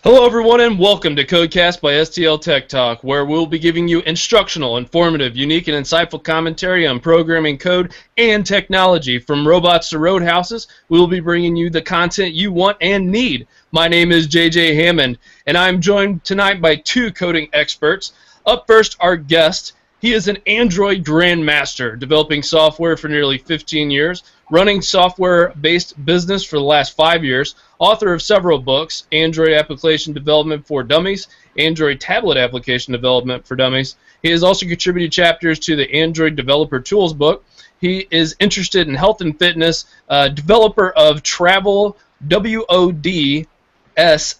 Hello everyone and welcome to CodeCast by STLTechTalk, where we'll be giving you instructional, informative, unique, and insightful commentary on programming, code, and technology. From robots to roadhouses, we will be bringing you the content you want and need. My name is JJ Hammond, and I'm joined tonight by two coding experts. Up first, our guest. He is an Android grandmaster, developing software for nearly 15 years, running software-based business for the last 5 years, author of several books, Android Application Development for Dummies, Android Tablet Application Development for Dummies. He has also contributed chapters to the Android Developer Tools book. He is interested in health and fitness, developer of Travel WODS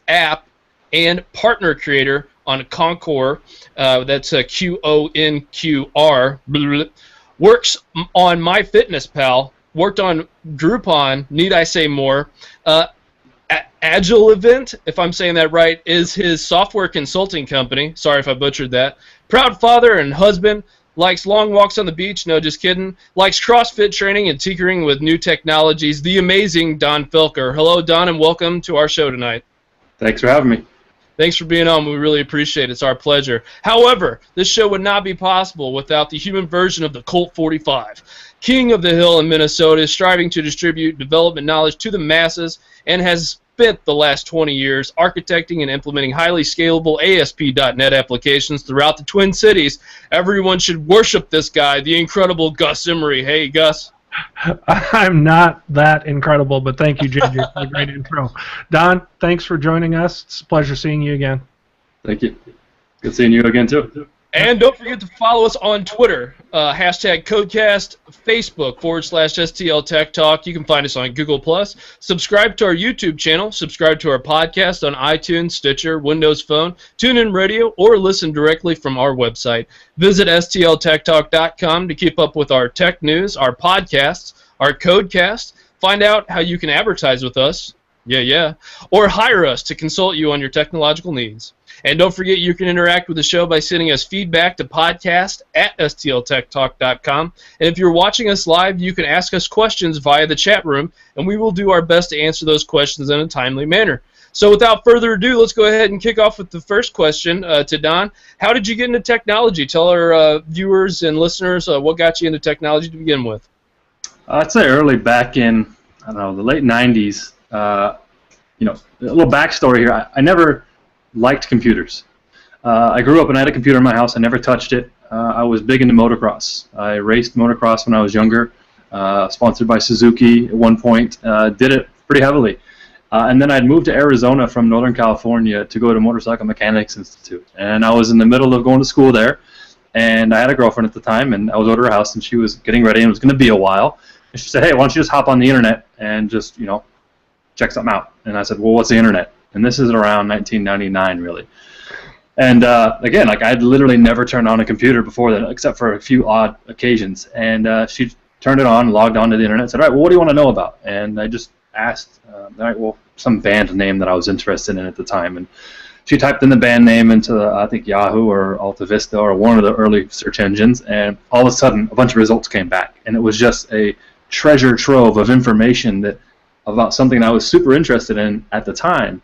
app, and partner creator on Conquer, that's QONQR, works on MyFitnessPal, worked on Groupon, need I say more. Agile Event, if I'm saying that right, is his software consulting company. Sorry if I butchered that. Proud father and husband, likes long walks on the beach, no, just kidding. Likes CrossFit training and tinkering with new technologies. The amazing Donn Felker. Hello, Donn, and welcome to our show tonight. Thanks for having me. Thanks for being on. We really appreciate it. It's our pleasure. However, this show would not be possible without the human version of the Colt 45. King of the Hill in Minnesota is striving to distribute development knowledge to the masses and has spent the last 20 years architecting and implementing highly scalable ASP.NET applications throughout the Twin Cities. Everyone should worship this guy, the incredible Gus Emery. Hey, Gus. I'm not that incredible, but thank you, JJ, for the great intro. Donn, thanks for joining us. It's a pleasure seeing you again. Thank you. Good seeing you again, too. And don't forget to follow us on Twitter, hashtag CodeCast, Facebook /STLTechTalk. You can find us on Google+. Subscribe to our YouTube channel. Subscribe to our podcast on iTunes, Stitcher, Windows Phone, TuneIn Radio, or listen directly from our website. Visit STLTechTalk.com to keep up with our tech news, our podcasts, our CodeCast. Find out how you can advertise with us, or hire us to consult you on your technological needs. And don't forget, you can interact with the show by sending us feedback to podcast@STLTechTalk.com. And if you're watching us live, you can ask us questions via the chat room, and we will do our best to answer those questions in a timely manner. So without further ado, let's go ahead and kick off with the first question to Donn. How did you get into technology? Tell our viewers and listeners what got you into technology to begin with. I'd say early back in, I don't know, the late 90s. A little backstory here. I never liked computers. I grew up and I had a computer in my house. I never touched it. I was big into motocross. I raced motocross when I was younger, sponsored by Suzuki at one point. Did it pretty heavily. And then I'd moved to Arizona from Northern California to go to Motorcycle Mechanics Institute. And I was in the middle of going to school there. And I had a girlfriend at the time, and I was over to her house, and she was getting ready, and it was going to be a while. And she said, hey, why don't you just hop on the internet and just, check something out. And I said, well, what's the internet? And this is around 1999, really. And again, I'd literally never turned on a computer before that, except for a few odd occasions. And she turned it on, logged on to the internet, and said, all right, well, what do you want to know about? And I just asked, all right, well, some band name that I was interested in at the time. And she typed in the band name into, I think, Yahoo or Alta Vista or one of the early search engines, and all of a sudden, a bunch of results came back. And it was just a treasure trove of information about something I was super interested in at the time,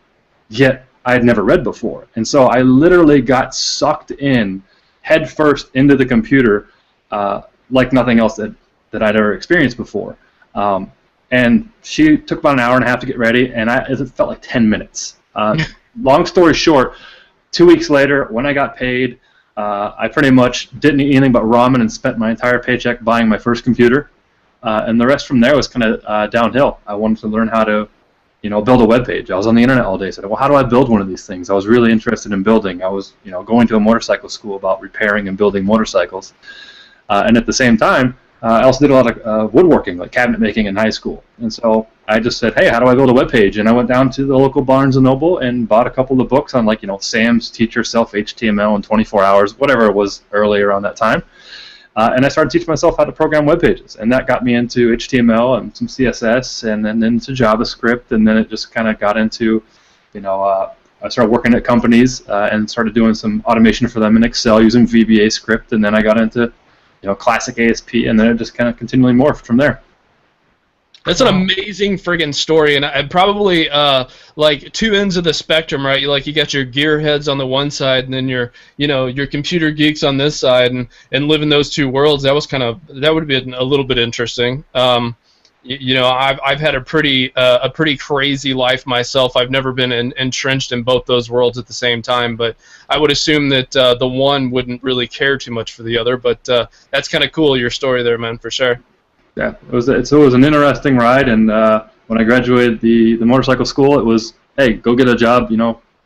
yet I had never read before. And so I literally got sucked in head first into the computer like nothing else that I'd ever experienced before. And she took about an hour and a half to get ready, and it felt like 10 minutes. Long story short, 2 weeks later, when I got paid, I pretty much didn't eat anything but ramen and spent my entire paycheck buying my first computer. And the rest from there was kind of downhill. I wanted to learn how to build a web page. I was on the internet all day. I said, well, how do I build one of these things? I was really interested in building. I was, going to a motorcycle school about repairing and building motorcycles. And at the same time, I also did a lot of woodworking, like cabinet making in high school. And so I just said, hey, how do I build a web page? And I went down to the local Barnes & Noble and bought a couple of books on, Sam's Teach Yourself HTML in 24 hours, whatever it was earlier around that time. And I started teaching myself how to program web pages, and that got me into HTML and some CSS, and then into JavaScript, and then it just kind of got into, I started working at companies and started doing some automation for them in Excel using VBA script, and then I got into, classic ASP, and then it just kind of continually morphed from there. That's an amazing friggin' story, and I probably like two ends of the spectrum, right? You got your gearheads on the one side, and then your computer geeks on this side, and live in those two worlds. That would be a little bit interesting. I've had a pretty crazy life myself. I've never been entrenched in both those worlds at the same time, but I would assume that the one wouldn't really care too much for the other. But that's kind of cool, your story there, man, for sure. Yeah, it was an interesting ride, and when I graduated the motorcycle school, it was, hey, go get a job,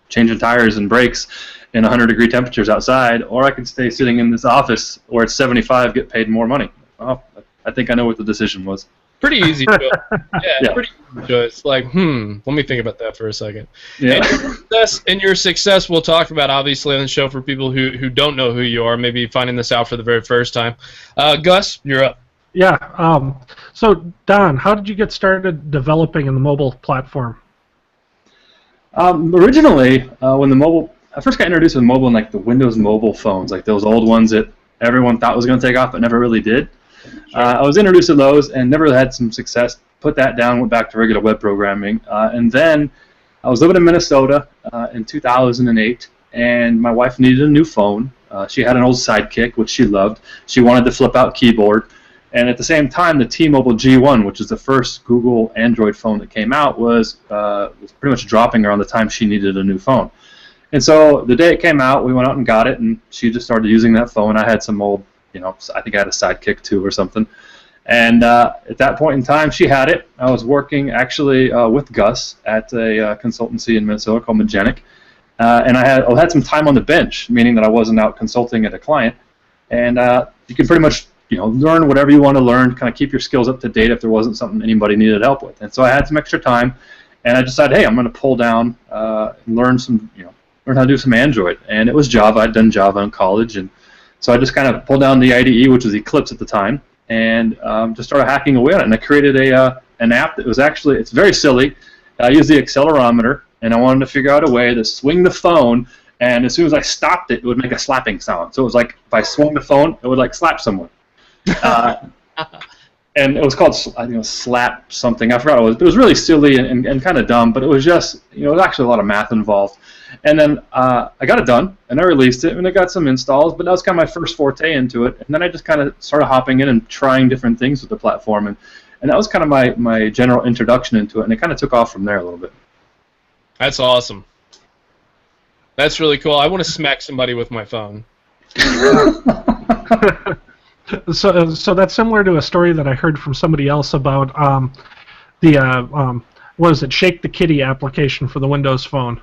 changing tires and brakes in 100-degree temperatures outside, or I could stay sitting in this office where it's 75, get paid more money. Well, I think I know what the decision was. Pretty easy choice. Yeah, pretty easy choice. Like, let me think about that for a second. Yeah. And your success we'll talk about, obviously, on the show for people who don't know who you are, maybe finding this out for the very first time. Gus, you're up. Yeah. So, Don, how did you get started developing in the mobile platform? Originally, when I first got introduced to mobile in like the Windows mobile phones, like those old ones that everyone thought was going to take off but never really did. Sure. I was introduced to those and never really had some success. Put that down, went back to regular web programming, and then I was living in Minnesota in 2008, and my wife needed a new phone. She had an old Sidekick, which she loved. She wanted the flip-out keyboard, and at the same time, the T-Mobile G1, which is the first Google Android phone that came out, was pretty much dropping around the time she needed a new phone. And so the day it came out, we went out and got it, and she just started using that phone. I had some old, I think I had a Sidekick 2 or something. And at that point in time, she had it. I was working actually with Gus at a consultancy in Minnesota called Magenic. And I had some time on the bench, meaning that I wasn't out consulting at a client. And you can pretty much learn whatever you want to learn, kind of keep your skills up to date if there wasn't something anybody needed help with. And so I had some extra time, and I decided, hey, I'm going to pull down and learn how to do some Android. And it was Java. I'd done Java in college, and so I just kind of pulled down the IDE, which was Eclipse at the time, and just started hacking away on it. And I created an app that was it's very silly. I used the accelerometer, and I wanted to figure out a way to swing the phone, and as soon as I stopped it, it would make a slapping sound. So it was like if I swung the phone, it would like slap someone. And it was called, slap something. I forgot what it was. But it was really silly and kind of dumb, but it was just, there was actually a lot of math involved. And then I got it done, and I released it, and it got some installs, but that was kind of my first forte into it. And then I just kind of started hopping in and trying different things with the platform, and that was kind of my general introduction into it, and it kind of took off from there a little bit. That's awesome. That's really cool. I want to smack somebody with my phone. So that's similar to a story that I heard from somebody else about what is it, Shake the Kitty application for the Windows Phone.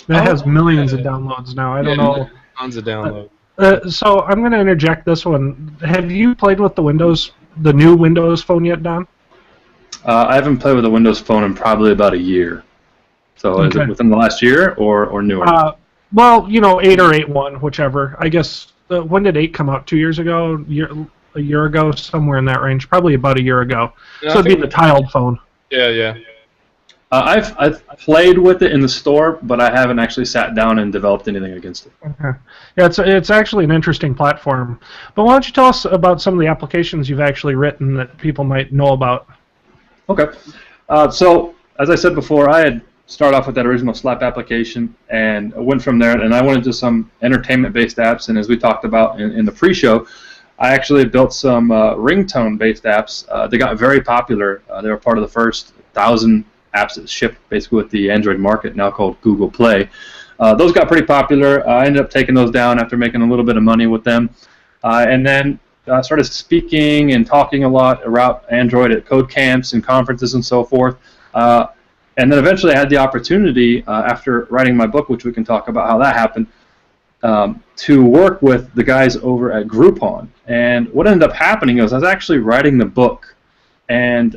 That has millions of downloads now. I don't know. Tons of downloads. So I'm going to interject this one. Have you played with the new Windows Phone yet, Don? I haven't played with a Windows Phone in probably about a year. So is it within the last year or newer? Well, 8 or 8.1, whichever. I guess, when did 8 come out? 2 years ago? A year ago? Somewhere in that range. Probably about a year ago. Yeah, so it'd be the tiled phone. Yeah. I've played with it in the store, but I haven't actually sat down and developed anything against it. Okay. Yeah, it's actually an interesting platform. But why don't you tell us about some of the applications you've actually written that people might know about? Okay. So, as I said before, I had started off with that original Slap application and went from there, and I went into some entertainment-based apps, and as we talked about in the pre-show, I actually built some ringtone-based apps. They got very popular. They were part of the first 1,000 apps that shipped basically with the Android market, now called Google Play. Those got pretty popular. I ended up taking those down after making a little bit of money with them. And then I started speaking and talking a lot about Android at code camps and conferences and so forth. And then eventually I had the opportunity, after writing my book, which we can talk about how that happened, to work with the guys over at Groupon. And what ended up happening was I was actually writing the book and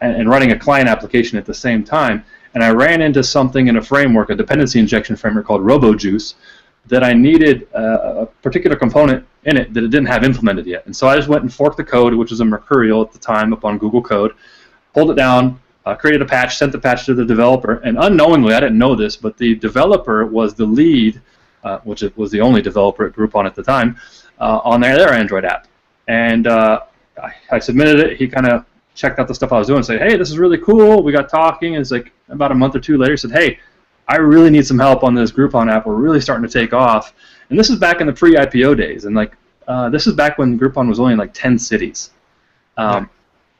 writing a client application at the same time, and I ran into something in a framework, a dependency injection framework called RoboJuice, that I needed a particular component in it that it didn't have implemented yet. And so I just went and forked the code, which was a Mercurial at the time up on Google Code, pulled it down, created a patch, sent the patch to the developer, and unknowingly, I didn't know this, but the developer was the lead, which was the only developer at Groupon at the time, on their Android app. And I submitted it. He kind of checked out the stuff I was doing and said, hey, this is really cool. We got talking, and it's like about a month or two later, he said, hey, I really need some help on this Groupon app. We're really starting to take off. And this is back in the pre-IPO days, and like this is back when Groupon was only in like 10 cities.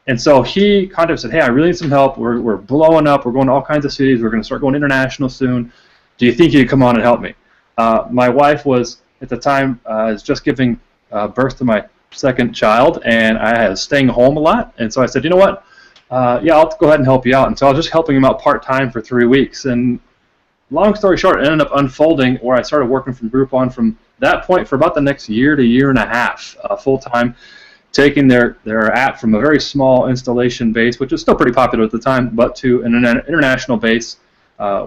And so he kind of said, hey, I really need some help. We're blowing up. We're going to all kinds of cities. We're going to start going international soon. Do you think you could come on and help me? My wife was, at the time, was just giving birth to my second child, and I was staying home a lot. And so I said, you know what? Yeah, I'll go ahead and help you out. And so I was just helping him out part-time for 3 weeks. And long story short, it ended up unfolding where I started working from Groupon from that point for about the next year to year and a half, full-time, taking their app from a very small installation base, which was still pretty popular at the time, but to an international base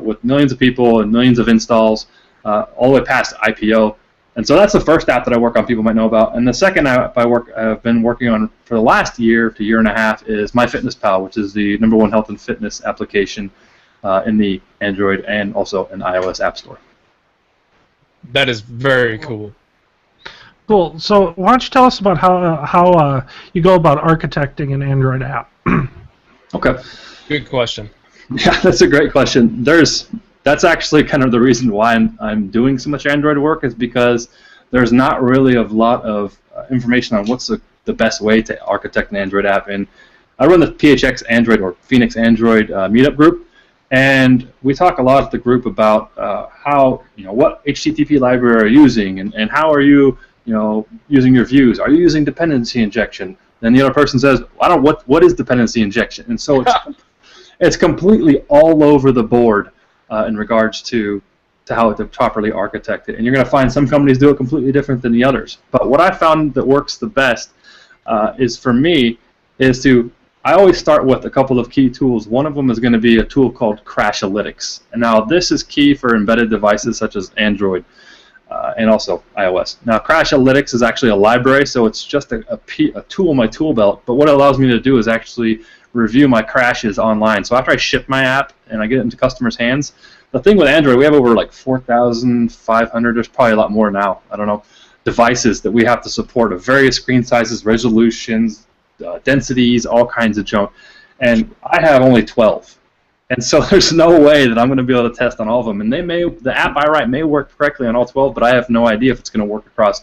with millions of people and millions of installs all the way past IPO. And so that's the first app that I work on, people might know about. And the second app I've been working on for the last year to year and a half is MyFitnessPal, which is the #1 health and fitness application in the Android and also in iOS App Store. That is very cool. Cool. So why don't you tell us about how you go about architecting an Android app? Okay. Good question. Yeah, that's a great question. That's actually kind of the reason why I'm doing so much Android work, is because there's not really a lot of information on what's the best way to architect an Android app. And I run the PHX Android or Phoenix Android meetup group, and we talk a lot at the group about how, what HTTP library are you using, and how are you, using your views. Are you using dependency injection? Then the other person says, what is dependency injection? And so it's completely all over the board in regards to how to properly architect it. And you're going to find some companies do it completely different than the others. But what I found that works the best I always start with a couple of key tools. One of them is going to be a tool called Crashalytics. And now this is key for embedded devices such as Android and also iOS. Now Crashalytics is actually a library, so it's just a tool in my tool belt. But what it allows me to do is actually review my crashes online. So after I ship my app and I get it into customers' hands, the thing with Android, we have over like 4,500, there's probably a lot more now, I don't know, devices that we have to support of various screen sizes, resolutions, densities, all kinds of junk. And I have only 12. And so there's no way that I'm going to be able to test on all of them. And the app I write may work correctly on all 12, but I have no idea if it's going to work across,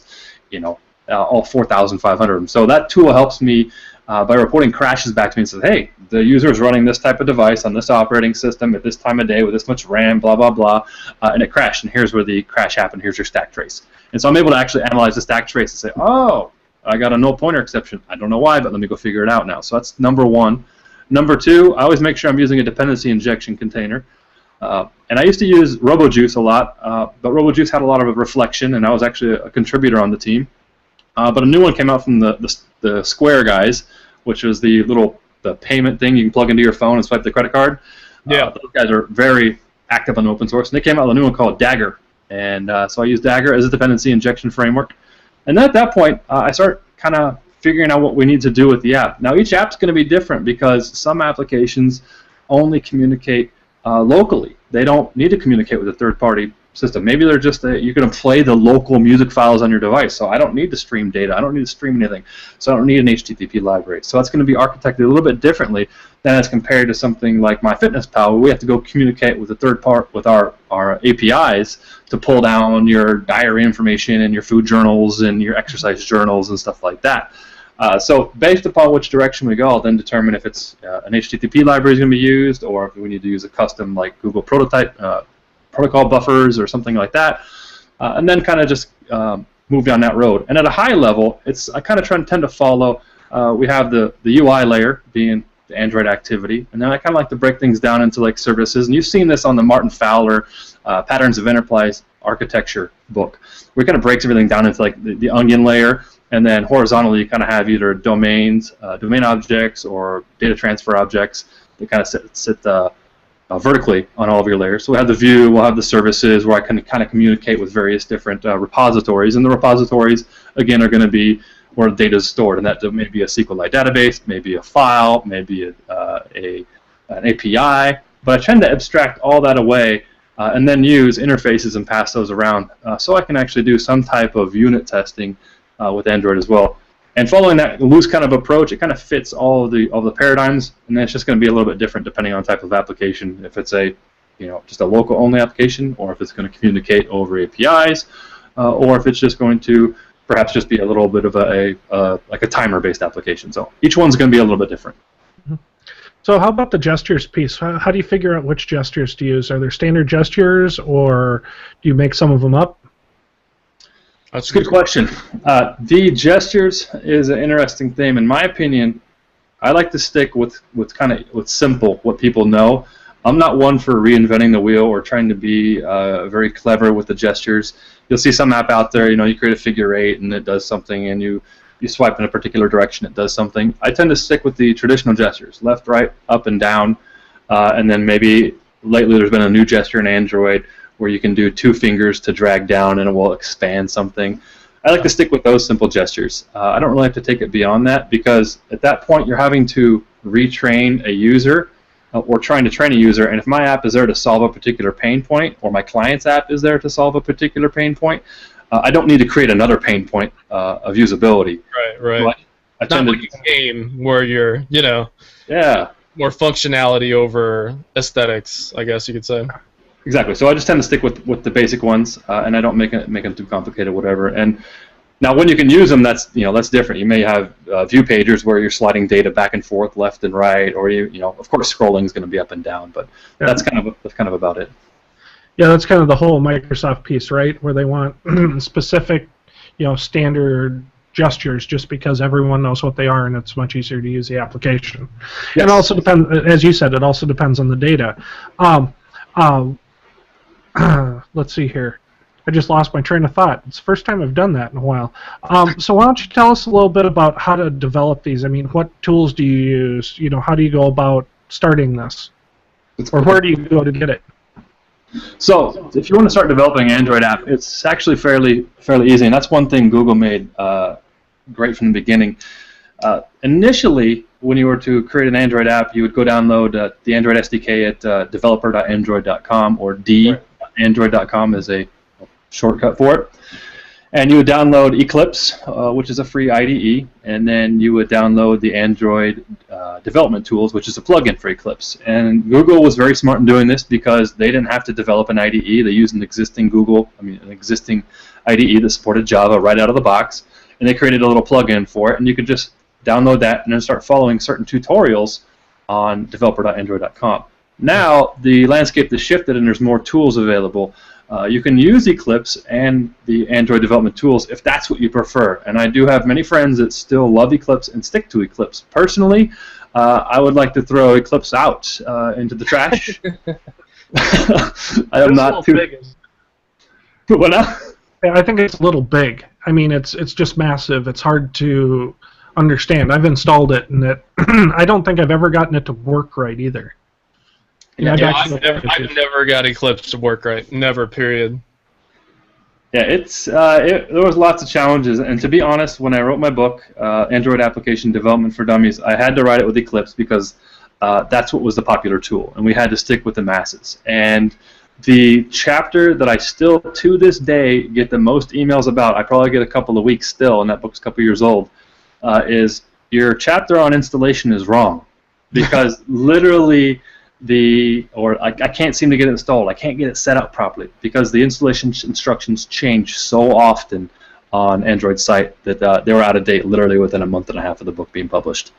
all 4,500 of them. So that tool helps me by reporting crashes back to me and says, hey, the user is running this type of device on this operating system at this time of day with this much RAM, blah, blah, blah, and it crashed, and here's where the crash happened, here's your stack trace. And so I'm able to actually analyze the stack trace and say, oh, I got a null pointer exception. I don't know why, but let me go figure it out now. So that's number one. Number two, I always make sure I'm using a dependency injection container. And I used to use RoboJuice a lot, but RoboJuice had a lot of reflection, and I was actually a contributor on the team. But a new one came out from the Square guys, which was the payment thing you can plug into your phone and swipe the credit card. Yeah. Those guys are very active on open source, and they came out with a new one called Dagger. And so I use Dagger as a dependency injection framework. And then at that point, I start kind of figuring out what we need to do with the app. Now, each app's going to be different because some applications only communicate locally. They don't need to communicate with a third-party system. Maybe they're just you're going to play the local music files on your device, so I don't need to stream data. I don't need to stream anything, so I don't need an HTTP library. So that's going to be architected a little bit differently than as compared to something like MyFitnessPal, where we have to go communicate with a third part with our APIs to pull down your diary information and your food journals and your exercise journals and stuff like that. So based upon which direction we go, I'll then determine if it's an HTTP library is going to be used, or if we need to use a custom like Google prototype protocol buffers or something like that, and then kind of just move down that road. And at a high level, I kind of tend to follow. We have the UI layer being the Android activity, and then I kind of like to break things down into like services. And you've seen this on the Martin Fowler Patterns of Enterprise Architecture book, where it kind of breaks everything down into like the onion layer. And then horizontally, you kind of have either domains, domain objects, or data transfer objects that kind of sit vertically on all of your layers. So we have the view, we'll have the services, where I can kind of communicate with various different repositories. And the repositories, again, are going to be where the data is stored. And that may be a SQLite database, maybe a file, maybe an API. But I tend to abstract all that away and then use interfaces and pass those around so I can actually do some type of unit testing with Android as well. And following that loose kind of approach, it kind of fits all the paradigms, and then it's just going to be a little bit different depending on type of application. If it's a just a local only application, or if it's going to communicate over APIs, or if it's just going to perhaps just be a little bit of like a timer-based application. So each one's going to be a little bit different. So how about the gestures piece? How do you figure out which gestures to use? Are there standard gestures, or do you make some of them up? That's a good question. The gestures is an interesting thing. In my opinion, I like to stick with simple, what people know. I'm not one for reinventing the wheel or trying to be very clever with the gestures. You'll see some app out there, you create a figure 8 and it does something, and you swipe in a particular direction, it does something. I tend to stick with the traditional gestures, left, right, up, and down, and then maybe lately there's been a new gesture in Android where you can do 2 fingers to drag down and it will expand something. I like to stick with those simple gestures. I don't really have to take it beyond that, because at that point you're having to retrain a user or trying to train a user, and if my app is there to solve a particular pain point, or my client's app is there to solve a particular pain point, I don't need to create another pain point of usability. Right. So not like a game where you're, more functionality over aesthetics, I guess you could say. Exactly. So I just tend to stick with the basic ones, and I don't make them too complicated, whatever. And now, when you can use them, that's different. You may have view pagers where you're sliding data back and forth, left and right, or of course, scrolling is going to be up and down. But that's kind of about it. Yeah, that's kind of the whole Microsoft piece, right? Where they want specific, standard gestures, just because everyone knows what they are, and it's much easier to use the application. Yes. It also depends, as you said, it also depends on the data. Let's see here. I just lost my train of thought. It's the first time I've done that in a while. So why don't you tell us a little bit about how to develop these? I mean, what tools do you use? How do you go about starting this? Or where do you go to get it? So if you want to start developing an Android app, it's actually fairly easy, and that's one thing Google made great from the beginning. Initially, when you were to create an Android app, you would go download the Android SDK at developer.android.com, or d.android.com is a shortcut for it. And you would download Eclipse, which is a free IDE, and then you would download the Android development tools, which is a plugin for Eclipse. And Google was very smart in doing this because they didn't have to develop an IDE. They used an existing IDE that supported Java right out of the box, and they created a little plugin for it, and you could just download that and then start following certain tutorials on developer.android.com. Now the landscape has shifted and there's more tools available. You can use Eclipse and the Android development tools if that's what you prefer. And I do have many friends that still love Eclipse and stick to Eclipse. Personally, I would like to throw Eclipse out into the trash. I am not too big. What now? I think it's a little big. I mean, it's just massive. It's hard to understand. I've installed it, and I don't think I've ever gotten it to work right either. I've never got Eclipse to work right. Never, period. Yeah, there was lots of challenges, and to be honest, when I wrote my book, Android Application Development for Dummies, I had to write it with Eclipse because that's what was the popular tool, and we had to stick with the masses. And the chapter that I still, to this day, get the most emails about, I probably get a couple of weeks still, and that book's a couple years old, is your chapter on installation is wrong. Because literally, I can't seem to get it installed. I can't get it set up properly because the installation instructions change so often on Android site that they were out of date literally within a month and a half of the book being published.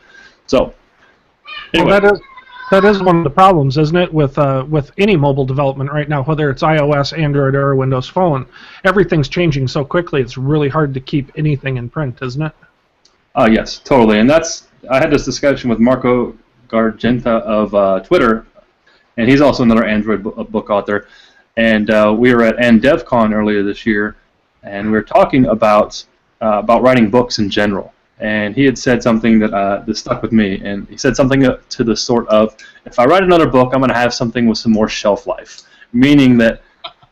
So, anyway. Well, that is one of the problems, isn't it, with any mobile development right now, whether it's iOS, Android, or Windows Phone. Everything's changing so quickly, it's really hard to keep anything in print, isn't it? Yes, totally. And I had this discussion with Marco Gargenta of Twitter, and he's also another Android book author. And we were at NDevCon earlier this year, and we were talking about writing books in general. And he had said something that stuck with me, and he said something to the sort of, if I write another book, I'm going to have something with some more shelf life, meaning that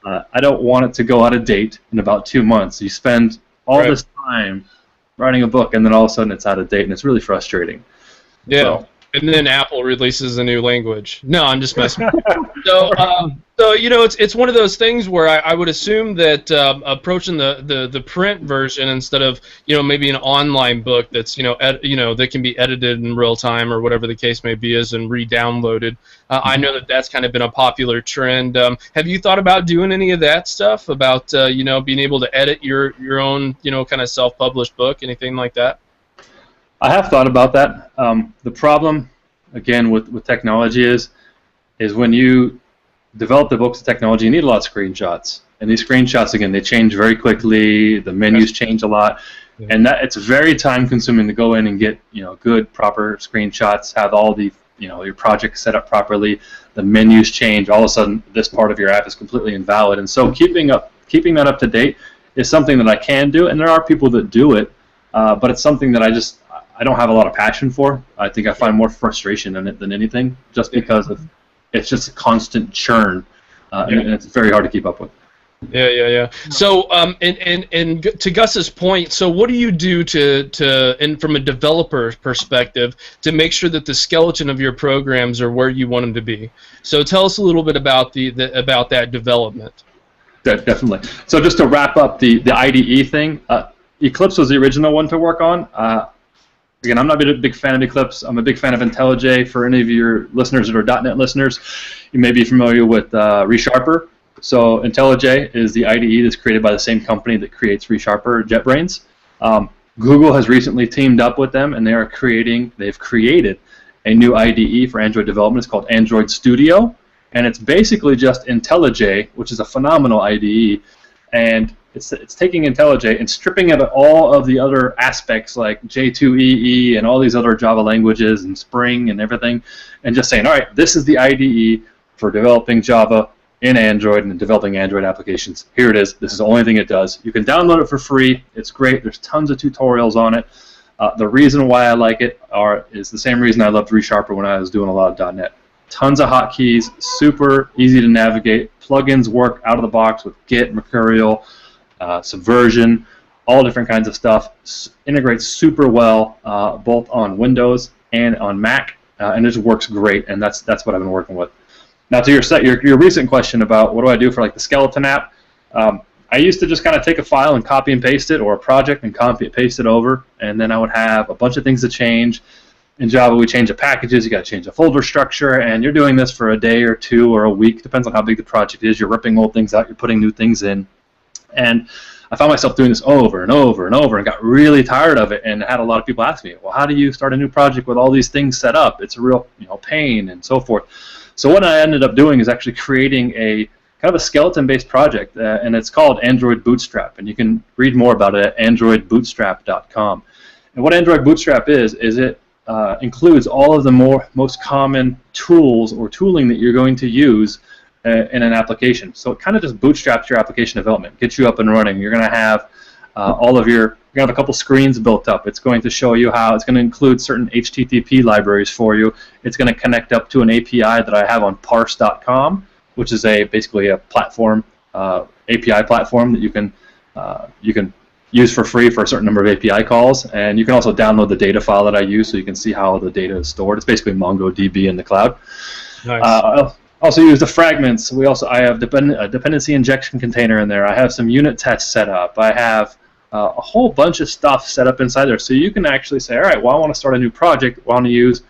I don't want it to go out of date in about 2 months. You spend all this time writing a book, and then all of a sudden it's out of date, and it's really frustrating. Yeah. So, And then Apple releases a new language. No, I'm just messing. So you know, it's one of those things where I would assume that approaching the print version instead of, you know, maybe an online book that's, you know, that can be edited in real time or whatever the case may be is and re-downloaded. I know that that's kind of been a popular trend. Have you thought about doing any of that stuff about you know, being able to edit your own, you know, kind of self-published book, anything like that? I have thought about that. The problem, again, with technology is when you develop the books of technology, you need a lot of screenshots. And these screenshots, again, they change very quickly. The menus change a lot. Yeah. And that it's very time-consuming to go in and get, you know, good, proper screenshots, have all the, you know, your project set up properly. The menus change. All of a sudden, this part of your app is completely invalid. And so keeping that up to date is something that I can do. And there are people that do it, but it's something that I don't have a lot of passion for. I think I find more frustration in it than anything, just because it's just a constant churn, and it's very hard to keep up with. Yeah. So, and to Gus's point, so what do you do and from a developer perspective, to make sure that the skeleton of your programs are where you want them to be? So, tell us a little bit about about that development. Definitely. So, just to wrap up the IDE thing, Eclipse was the original one to work on. Again, I'm not a big fan of Eclipse. I'm a big fan of IntelliJ. For any of your listeners that are .NET listeners, you may be familiar with ReSharper. So IntelliJ is the IDE that's created by the same company that creates ReSharper, JetBrains. Google has recently teamed up with them, and they've created a new IDE for Android development. It's called Android Studio, and it's basically just IntelliJ, which is a phenomenal IDE, and it's taking IntelliJ and stripping it of all of the other aspects like J2EE and all these other Java languages and Spring and everything, and just saying, all right, this is the IDE for developing Java in Android and developing Android applications. Here it is. This is the only thing it does. You can download it for free. It's great. There's tons of tutorials on it. The reason why I like it is the same reason I loved ReSharper when I was doing a lot of .NET. Tons of hotkeys, super easy to navigate. Plugins work out of the box with Git, Mercurial, Subversion, all different kinds of stuff. Integrates super well both on Windows and on Mac, and it just works great. And that's what I've been working with. Now, to your recent question about what do I do for like the skeleton app, I used to just kind of take a file and copy and paste it, or a project and copy and paste it over, and then I would have a bunch of things to change. In Java, we change the packages. You got to change the folder structure, and you're doing this for a day or two or a week. Depends on how big the project is. You're ripping old things out. You're putting new things in. And I found myself doing this over and over and over and got really tired of it, and had a lot of people ask me, well, how do you start a new project with all these things set up? It's a real pain and so forth. So what I ended up doing is actually creating a kind of a skeleton-based project, and it's called Android Bootstrap, and you can read more about it at androidbootstrap.com. And what Android Bootstrap is it includes all of the most common tools or tooling that you're going to use in an application. So it kind of just bootstraps your application development, gets you up and running. You're going to have you're going to have a couple screens built up. It's going to show you how it's going to include certain HTTP libraries for you. It's going to connect up to an API that I have on parse.com, which is basically a platform, API platform that you can use for free for a certain number of API calls. And you can also download the data file that I use so you can see how the data is stored. It's basically MongoDB in the cloud. Nice. Also use the fragments. I have a dependency injection container in there. I have some unit tests set up. I have a whole bunch of stuff set up inside there. So you can actually say, all right, well, I want to start a new project. I want to use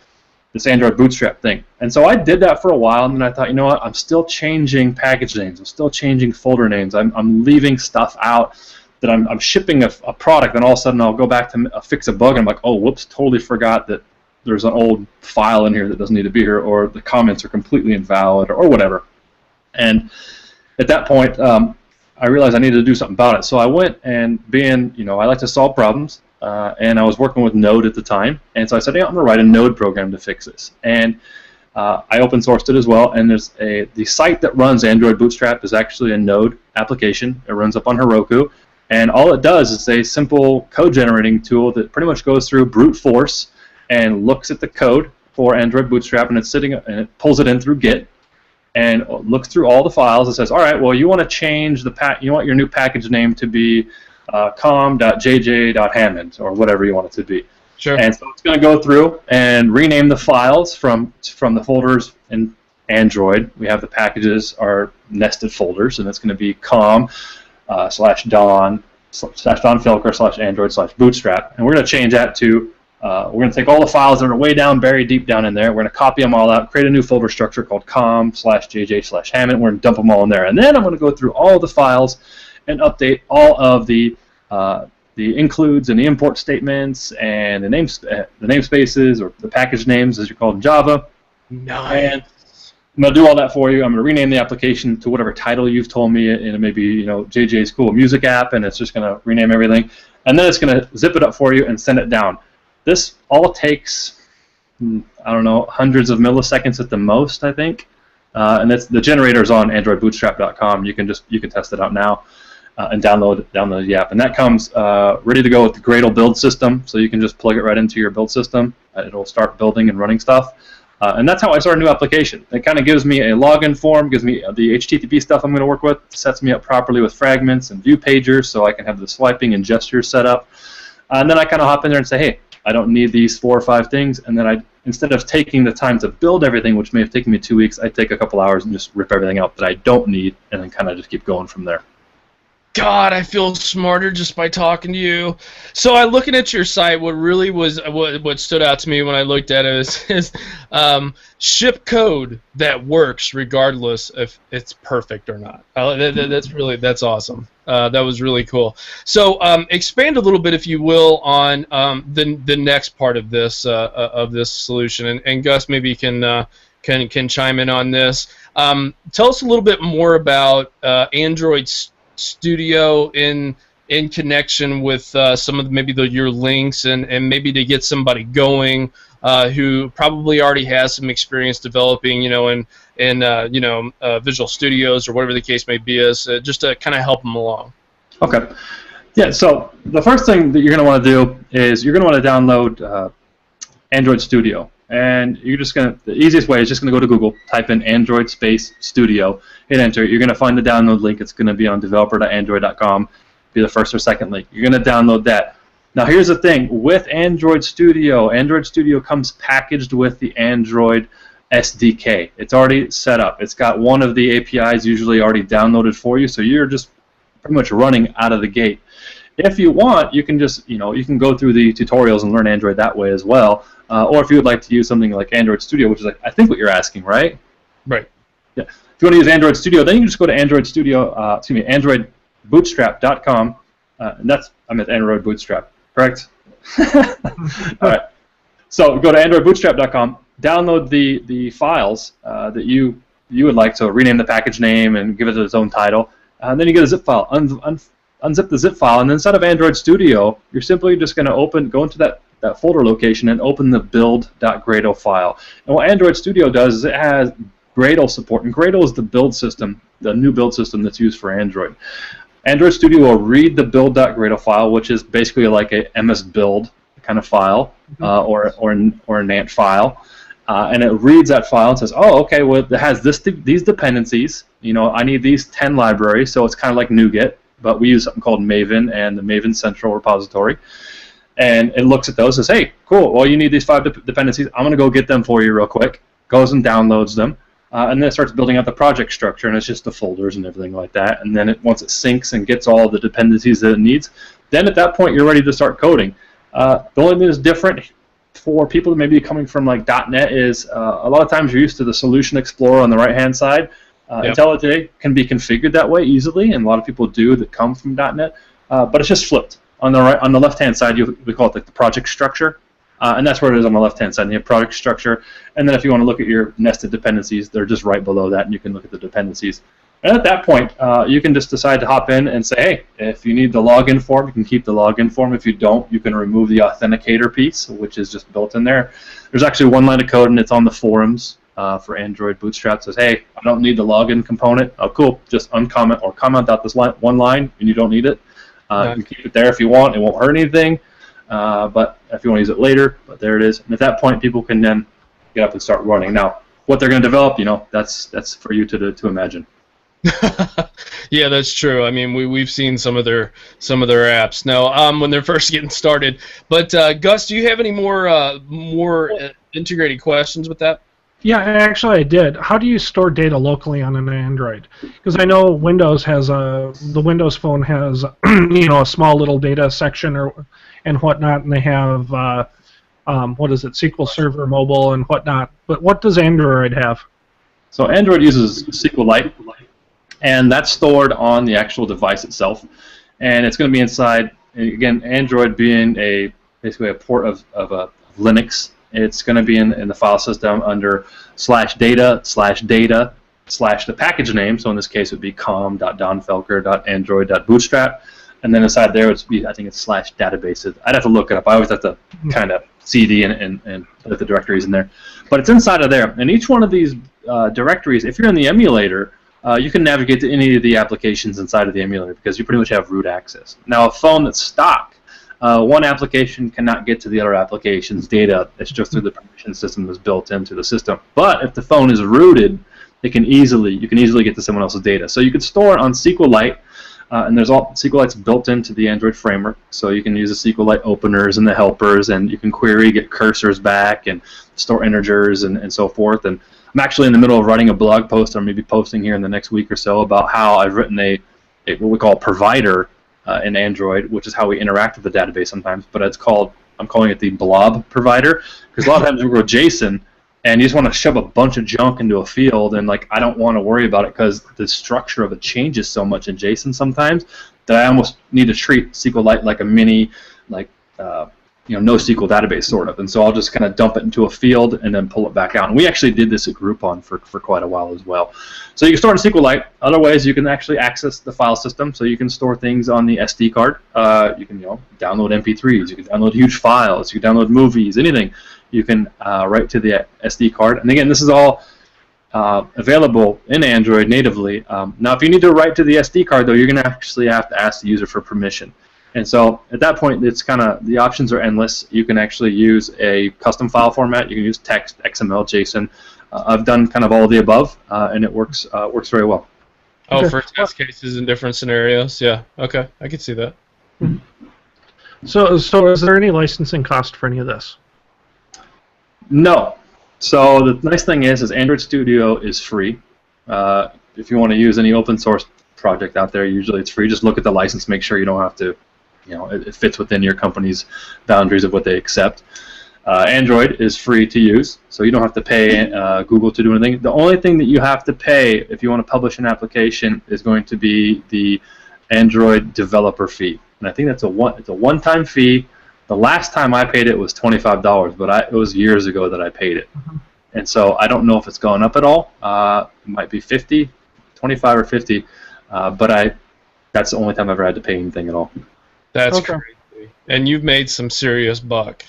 this Android Bootstrap thing. And so I did that for a while, and then I thought, you know what, I'm still changing package names. I'm still changing folder names. I'm leaving stuff out that I'm shipping a product, and all of a sudden I'll go back to fix a bug, and I'm like, oh, whoops, totally forgot that there's an old file in here that doesn't need to be here, or the comments are completely invalid, or whatever. And at that point, I realized I needed to do something about it. So I went, and I like to solve problems, and I was working with Node at the time, and so I said, hey, I'm going to write a Node program to fix this. And I open sourced it as well, and the site that runs Android Bootstrap is actually a Node application. It runs up on Heroku, and all it does is a simple code generating tool that pretty much goes through brute force and looks at the code for Android Bootstrap, and it pulls it in through Git, and looks through all the files and says, all right, well, you want to change you want your new package name to be com.jj.hammond, or whatever you want it to be. Sure. And so it's going to go through and rename the files from the folders in Android. We have the packages are nested folders, and it's going to be com /Donn Donn Felker /Android /Bootstrap. And we're going to change that to, we're going to take all the files that are way down, buried deep down in there. We're going to copy them all out, create a new folder structure called com /JJ /Hammond. We're going to dump them all in there. And then I'm going to go through all the files and update all of the includes and the import statements and the namespaces or the package names, as you're called in Java. Nice. And I'm going to do all that for you. I'm going to rename the application to whatever title you've told me, and maybe JJ's Cool Music app, and it's just going to rename everything. And then it's going to zip it up for you and send it down. This all takes, I don't know, hundreds of milliseconds at the most, I think. And that's the generator's on AndroidBootstrap.com. You can test it out now. And download the app, and that comes ready to go with the Gradle build system. So you can just plug it right into your build system. It'll start building and running stuff, and that's how I start a new application. It kind of gives me a login form, gives me the HTTP stuff I'm going to work with, sets me up properly with fragments and view pagers, so I can have the swiping and gestures set up, and then I kind of hop in there and say, hey, I don't need these 4 or 5 things, and then instead of taking the time to build everything, which may have taken me 2 weeks, I take a couple hours and just rip everything out that I don't need, and then kind of just keep going from there. God, I feel smarter just by talking to you. So, looking at your site, what really was what stood out to me when I looked at it is ship code that works regardless if it's perfect or not. That's awesome. That was really cool. So, expand a little bit, if you will, on the next part of this solution, and Gus maybe can chime in on this. Tell us a little bit more about Android Studio in connection with some of your links, and maybe to get somebody going who probably already has some experience developing, in Visual Studios or whatever the case may be, just to kind of help them along. Okay. Yeah. So the first thing that you're going to want to do is you're going to want to download Android Studio. And you're just going to, the easiest way is just going to go to Google, type in Android space Studio, hit enter. You're going to find the download link. It's going to be on developer.android.com, be the first or second link. You're going to download that. Now here's the thing, with Android Studio comes packaged with the Android SDK. It's already set up. It's got one of the APIs usually already downloaded for you, so you're just pretty much running out of the gate. If you want, you can just, you can go through the tutorials and learn Android that way as well. Or if you would like to use something like Android Studio, which is I think what you're asking, right? Right. Yeah. If you want to use Android Studio, then you can just go to AndroidBootstrap.com, and I'm at Android Bootstrap, correct? All right. So go to AndroidBootstrap.com, download the files that you would like, so rename the package name and give it its own title, and then you get a zip file. Unzip the zip file, and then instead of Android Studio, you're simply just going to go into that folder location and open the build.gradle file. And what Android Studio does is it has Gradle support, and Gradle is the build system, the new build system that's used for Android. Android Studio will read the build.gradle file, which is basically like a MS Build kind of file, or a NANT file, and it reads that file and says, oh, okay, well, it has these dependencies. I need these 10 libraries, so it's kind of like NuGet, but we use something called Maven and the Maven Central Repository. And it looks at those and says, hey, cool, well, you need these 5 dependencies. I'm going to go get them for you real quick. Goes and downloads them. And then it starts building out the project structure, and it's just the folders and everything like that. And then once it syncs and gets all the dependencies that it needs, then at that point you're ready to start coding. The only thing that's different for people that may be coming from like .NET is a lot of times you're used to the Solution Explorer on the right-hand side. Yep. IntelliJ can be configured that way easily, and a lot of people do that come from .NET, but it's just flipped. On the left-hand side, we call it like the project structure, and that's where it is on the left-hand side. You have project structure, and then if you want to look at your nested dependencies, they're just right below that, and you can look at the dependencies. And at that point, you can just decide to hop in and say, hey, if you need the login form, you can keep the login form. If you don't, you can remove the authenticator piece, which is just built in there. There's actually one line of code, and it's on the forums for Android Bootstrap. It says, hey, I don't need the login component. Oh, cool. Just uncomment or comment out this one line, and you don't need it. You can keep it there if you want. It won't hurt anything, but if you want to use it later, but there it is. And at that point, people can then get up and start running. Now, what they're going to develop, that's for you to imagine. Yeah, that's true. I mean, we've seen some of their apps now when they're first getting started. But Gus, do you have any more integrated questions with that? Yeah, actually I did. How do you store data locally on an Android? Because I know Windows has the Windows Phone has a small little data section and whatnot, and they have what is it, SQL Server Mobile and whatnot. But what does Android have? So Android uses SQLite, and that's stored on the actual device itself, and it's going to be inside. Again, Android being basically a port of Linux. It's going to be in the file system under /data /the package name. So in this case, it would be com.donnfelker.android.bootstrap, and then inside there, I think it's /databases. I'd have to look it up. I always have to kind of CD and put the directories in there, but it's inside of there. And each one of these directories, if you're in the emulator, you can navigate to any of the applications inside of the emulator because you pretty much have root access. Now, a phone that's stock. One application cannot get to the other application's data. It's just through the permission system that's built into the system. But if the phone is rooted, you can easily get to someone else's data. So you could store it on SQLite, and SQLite's built into the Android framework. So you can use the SQLite openers and the helpers, and you can query, get cursors back, and store integers and so forth. And I'm actually in the middle of writing a blog post, or maybe posting here in the next week or so, about how I've written what we call a provider in Android, which is how we interact with the database sometimes, but I'm calling it the blob provider, because a lot of times we go JSON and you just want to shove a bunch of junk into a field, and I don't want to worry about it because the structure of it changes so much in JSON sometimes that I almost need to treat SQLite like a mini NoSQL database sort of, and so I'll just kind of dump it into a field and then pull it back out. And we actually did this at Groupon for quite a while as well. So you can store in SQLite. Other ways you can actually access the file system. So you can store things on the SD card. You can download MP3s. You can download huge files. You can download movies. Anything you can write to the SD card. And again, this is all available in Android natively. Now, if you need to write to the SD card, though, you're going to actually have to ask the user for permission. And so at that point, it's kind of the options are endless. You can actually use a custom file format. You can use text, XML, JSON. I've done kind of all of the above, and it works very well. Oh, for test cases in different scenarios, yeah. Okay, I can see that. So is there any licensing cost for any of this? No. So the nice thing is Android Studio is free. If you want to use any open source project out there, usually it's free. Just look at the license, make sure you don't have to, it fits within your company's boundaries of what they accept. Android is free to use, so you don't have to pay Google to do anything. The only thing that you have to pay if you want to publish an application is going to be the Android developer fee, and I think it's a one-time fee. The last time I paid it was $25, but it was years ago that I paid it, and so I don't know if it's gone up at all. It might be 50, 25 or 50, but that's the only time I've ever had to pay anything at all. That's crazy. And you've made some serious buck.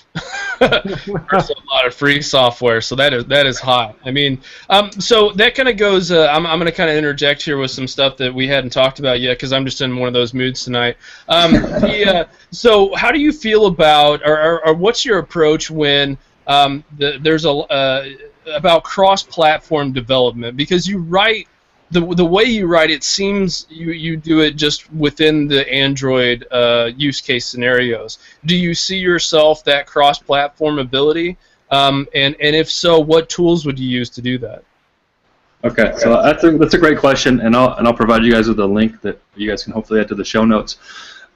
There's a lot of free software, so that is hot. I mean, so that kind of goes. I'm going to kind of interject here with some stuff that we hadn't talked about yet, because I'm just in one of those moods tonight. So how do you feel about, or what's your approach when there's about cross-platform development? Because you write. The way you write it seems you do it just within the Android use case scenarios. Do you see yourself that cross-platform ability? And if so, what tools would you use to do that? Okay, so that's a great question, and I'll provide you guys with a link that you guys can hopefully add to the show notes.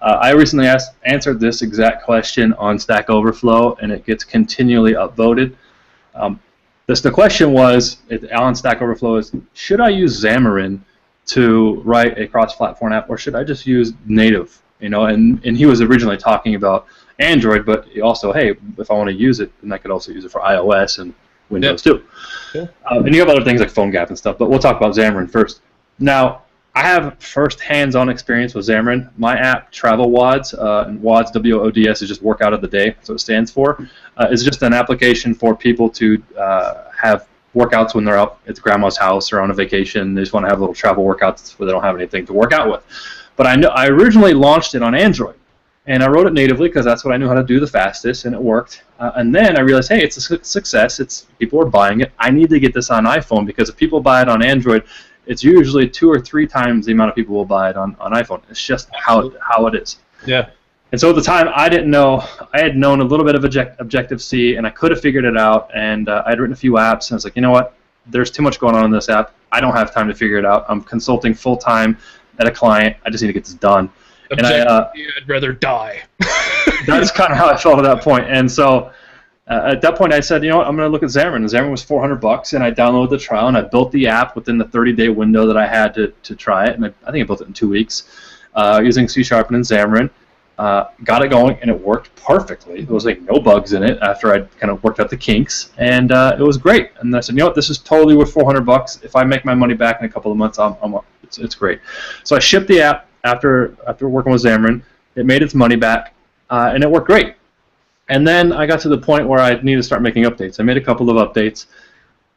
I recently answered this exact question on Stack Overflow, and it gets continually upvoted. The question was on Stack Overflow is, should I use Xamarin to write a cross-platform app, or should I just use native? And he was originally talking about Android, but also, hey, if I want to use it, then I could also use it for iOS and Windows too. Cool. And you have other things like PhoneGap and stuff, but we'll talk about Xamarin first. Now, I have first hands-on experience with Xamarin. My app, Travel WODS, and WODS, W-O-D-S, is just workout of the day, that's what it stands for. It's just an application for people to have workouts when they're out at grandma's house or on a vacation. They just want to have little travel workouts where they don't have anything to work out with. But I originally launched it on Android, and I wrote it natively because that's what I knew how to do the fastest, and it worked. And then I realized, hey, it's a success. People are buying it. I need to get this on iPhone, because if people buy it on Android, it's usually 2 or 3 times the amount of people will buy it on iPhone. It's just how it is. Yeah. And so at the time, I didn't know. I had known a little bit of Objective-C, and I could have figured it out. And I had written a few apps, and I was like, you know what? There's too much going on in this app. I don't have time to figure it out. I'm consulting full-time at a client. I just need to get this done. Objective-C, I'd rather die. That's kind of how I felt at that point. And so at that point, I said, you know what? I'm going to look at Xamarin. And Xamarin was $400, and I downloaded the trial, and I built the app within the 30-day window that I had to try it. And I think I built it in 2 weeks using C# and Xamarin. Got it going, and it worked perfectly. There was like no bugs in it after I'd kind of worked out the kinks, and it was great. And I said, you know what, this is totally worth $400. If I make my money back in a couple of months, it's great. So I shipped the app after working with Xamarin. It made its money back, and it worked great. And then I got to the point where I needed to start making updates. I made a couple of updates,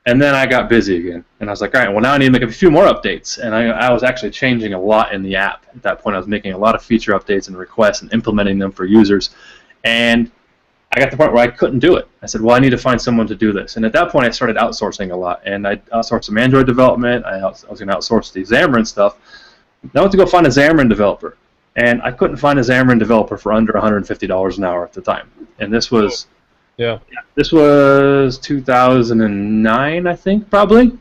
and then I got busy again. And I was like, all right, well, now I need to make a few more updates. And I was actually changing a lot in the app. At that point, I was making a lot of feature updates and requests and implementing them for users. And I got to the point where I couldn't do it. I said, well, I need to find someone to do this. And at that point, I started outsourcing a lot. And I outsourced some Android development. I was going to outsource the Xamarin stuff. Then I went to go find a Xamarin developer. And I couldn't find a Xamarin developer for under $150 an hour at the time. And this was... Yeah. This was 2009, I think, probably,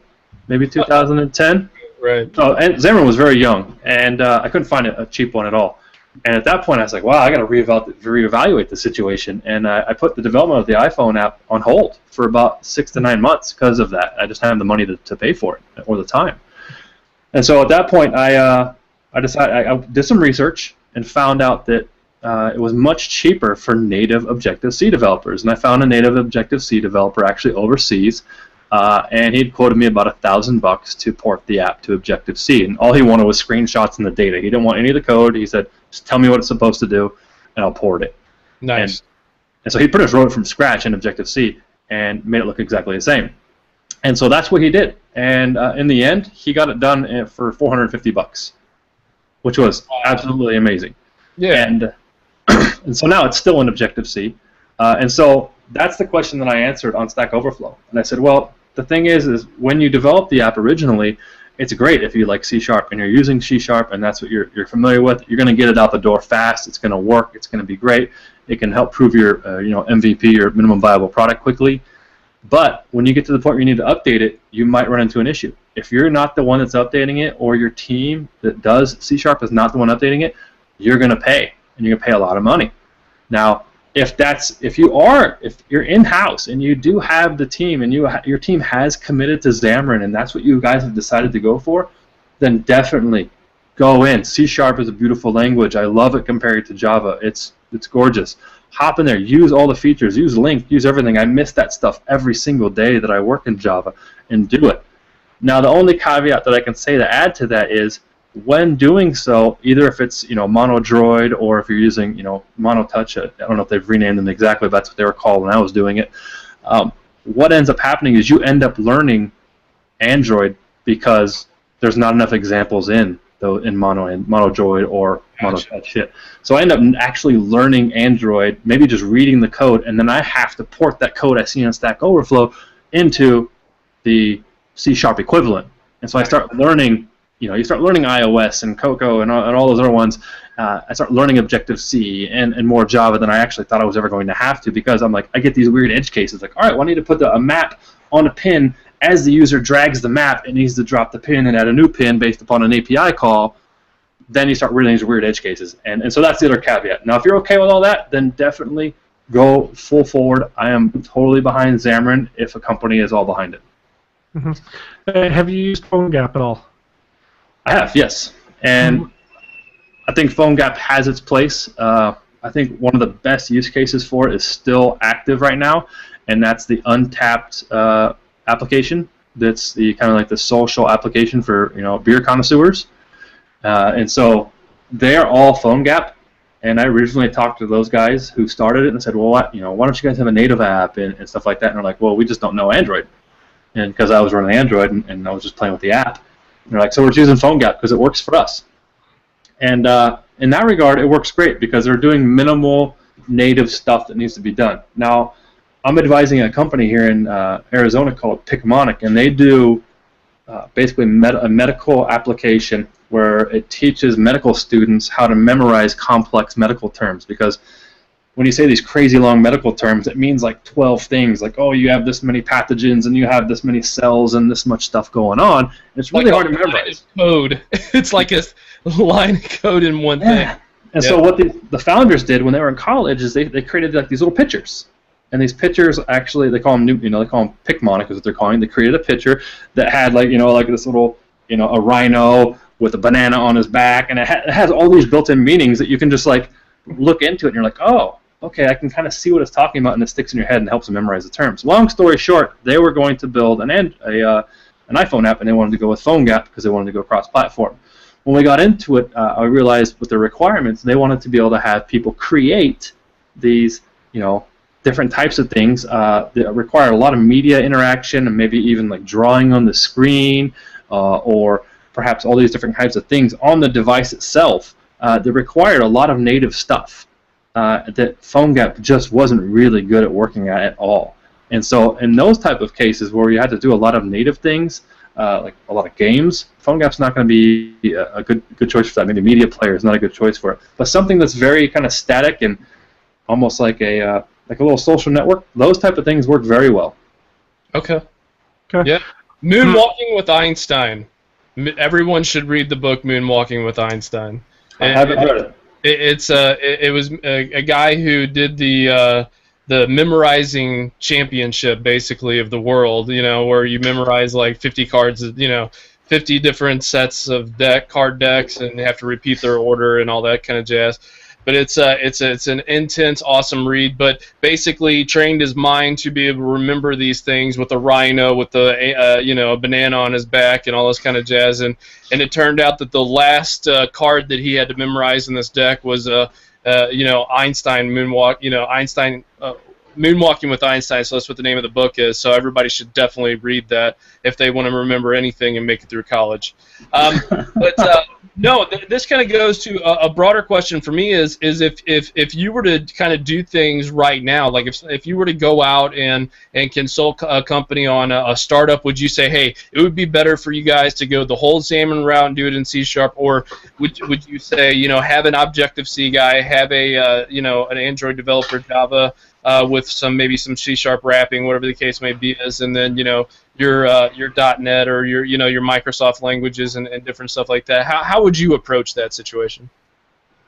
maybe 2010. Right. Oh, and Xamarin was very young, and I couldn't find a cheap one at all. And at that point, I was like, wow, I got to reevaluate the situation. And I put the development of the iPhone app on hold for about 6 to 9 months because of that. I just didn't have the money to pay for it or the time. And so at that point, I decided I did some research and found out that it was much cheaper for native Objective-C developers, and I found a native Objective-C developer actually overseas, and he'd quoted me about $1,000 to port the app to Objective-C, and all he wanted was screenshots and the data. He didn't want any of the code. He said, just tell me what it's supposed to do, and I'll port it. Nice. And so he pretty much wrote it from scratch in Objective-C and made it look exactly the same. And so that's what he did. And in the end, he got it done for $450, which was absolutely amazing. Yeah. And so now it's still in Objective-C. And so that's the question that I answered on Stack Overflow. And I said, well, the thing is when you develop the app originally, it's great if you like C# and you're using C# and that's what you're familiar with. You're going to get it out the door fast. It's going to work. It's going to be great. It can help prove your MVP, your minimum viable product, quickly. But when you get to the point where you need to update it, you might run into an issue. If you're not the one that's updating it, or your team that does C# is not the one updating it, you're going to pay. And you're going to pay a lot of money. Now, if you're in-house and you do have the team and your team has committed to Xamarin and that's what you guys have decided to go for, then definitely go in. C# is a beautiful language. I love it compared to Java. It's gorgeous. Hop in there. Use all the features. Use Link. Use everything. I miss that stuff every single day that I work in Java, and do it. Now, the only caveat that I can say to add to that is, when doing so, either if it's MonoDroid or if you're using MonoTouch, I don't know if they've renamed them exactly, but that's what they were called when I was doing it. What ends up happening is you end up learning Android because there's not enough examples in MonoDroid or MonoTouch yet. So I end up actually learning Android, maybe just reading the code, and then I have to port that code I see on Stack Overflow into the C# equivalent. And so I start learning. You start learning iOS and Cocoa and all those other ones. I start learning Objective-C and more Java than I actually thought I was ever going to have to, because I'm like, I get these weird edge cases. Like, all right, well, I need to put a map on a pin. As the user drags the map, it needs to drop the pin and add a new pin based upon an API call. Then you start reading these weird edge cases. And so that's the other caveat. Now, if you're okay with all that, then definitely go full forward. I am totally behind Xamarin if a company is all behind it. Mm-hmm. Have you used PhoneGap at all? I have, yes. And I think PhoneGap has its place. I think one of the best use cases for it is still active right now, and that's the Untapped application. That's the kind of like the social application for beer connoisseurs. And so they're all PhoneGap. And I originally talked to those guys who started it and said, well, why don't you guys have a native app and stuff like that? And they're like, well, we just don't know Android. And because I was running Android and I was just playing with the app. And they're like, so we're using PhoneGap because it works for us. And in that regard, it works great because they're doing minimal native stuff that needs to be done. Now, I'm advising a company here in Arizona called Picmonic, and they do basically a medical application where it teaches medical students how to memorize complex medical terms, because when you say these crazy long medical terms, it means like 12 things, like, oh, you have this many pathogens and you have this many cells and this much stuff going on. And it's really hard to memorize. Code. It's like a line of code in one thing. And so what the founders did when they were in college is they created like these little pictures. And these pictures, actually, they call them Picmonic is what they're calling. They created a picture that had like this little a rhino with a banana on his back, and it has all these built-in meanings that you can just like look into it, and you're like, oh, okay, I can kind of see what it's talking about, and it sticks in your head and helps you memorize the terms. Long story short, they were going to build an iPhone app, and they wanted to go with PhoneGap because they wanted to go cross-platform. When we got into it, I realized with the requirements, they wanted to be able to have people create these, different types of things that require a lot of media interaction and maybe even like drawing on the screen or perhaps all these different types of things on the device itself that required a lot of native stuff that PhoneGap just wasn't really good at working at all. And so in those type of cases where you had to do a lot of native things, like a lot of games, PhoneGap's not going to be a good choice for that. Maybe Media Player is not a good choice for it. But something that's very kind of static and almost like a little social network, those type of things work very well. Okay. Yeah. Moonwalking with Einstein. Everyone should read the book Moonwalking with Einstein. I haven't read it. It was a guy who did the memorizing championship, basically, of the world, where you memorize like 50 cards, 50 different sets of card decks, and you have to repeat their order and all that kind of jazz. But it's an intense, awesome read. But basically, trained his mind to be able to remember these things with a rhino, with a banana on his back, and all this kind of jazz. And it turned out that the last card that he had to memorize in this deck was Einstein Moonwalking with Einstein. So that's what the name of the book is. So everybody should definitely read that if they want to remember anything and make it through college. No, this kind of goes to a broader question for me is if you were to kind of do things right now, like if you were to go out and consult a company on a startup, would you say, hey, it would be better for you guys to go the whole Xamarin route and do it in C#, or would you say, have an Objective-C guy, have an Android developer, Java, with maybe some C# wrapping, whatever the case may be, and then your .NET or your Microsoft languages and different stuff like that. How would you approach that situation?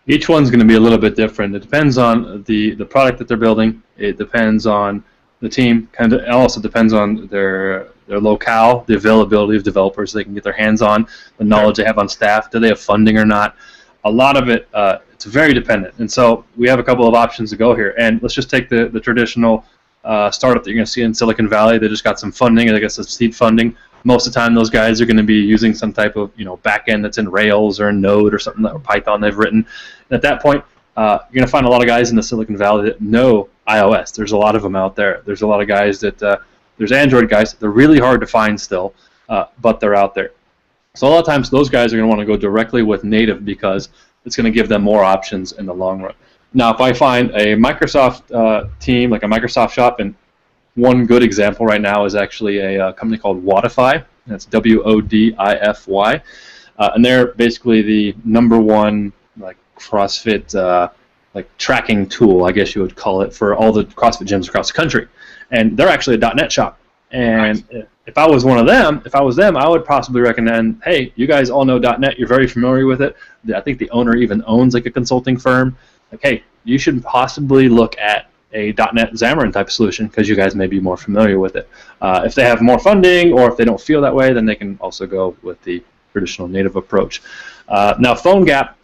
Each one's going to be a little bit different. It depends on the product that they're building. It depends on the team. It also depends on their locale, the availability of developers they can get their hands on, the knowledge they have on staff. Do they have funding or not? A lot of it, it's very dependent. And so we have a couple of options to go here. And let's just take the traditional startup that you're going to see in Silicon Valley. They just got some funding, and they got some seed funding. Most of the time, those guys are going to be using some type of backend that's in Rails or in Node or something, or Python they've written. And at that point, you're going to find a lot of guys in the Silicon Valley that know iOS. There's a lot of them out there. There's a lot of guys that there's Android guys. They're really hard to find still, but they're out there. So a lot of times, those guys are going to want to go directly with native because it's going to give them more options in the long run. Now, if I find a Microsoft team, like a Microsoft shop, and one good example right now is actually a company called Wodify. That's WODIFY, and they're basically the #1 like CrossFit like tracking tool, I guess you would call it, for all the CrossFit gyms across the country. And they're actually a .NET shop. And if I was them, I would possibly recommend, hey, you guys all know .NET. You're very familiar with it. I think the owner even owns like a consulting firm. Like, hey, you should possibly look at a .NET Xamarin type of solution because you guys may be more familiar with it. If they have more funding, or if they don't feel that way, then they can also go with the traditional native approach. Now, PhoneGap,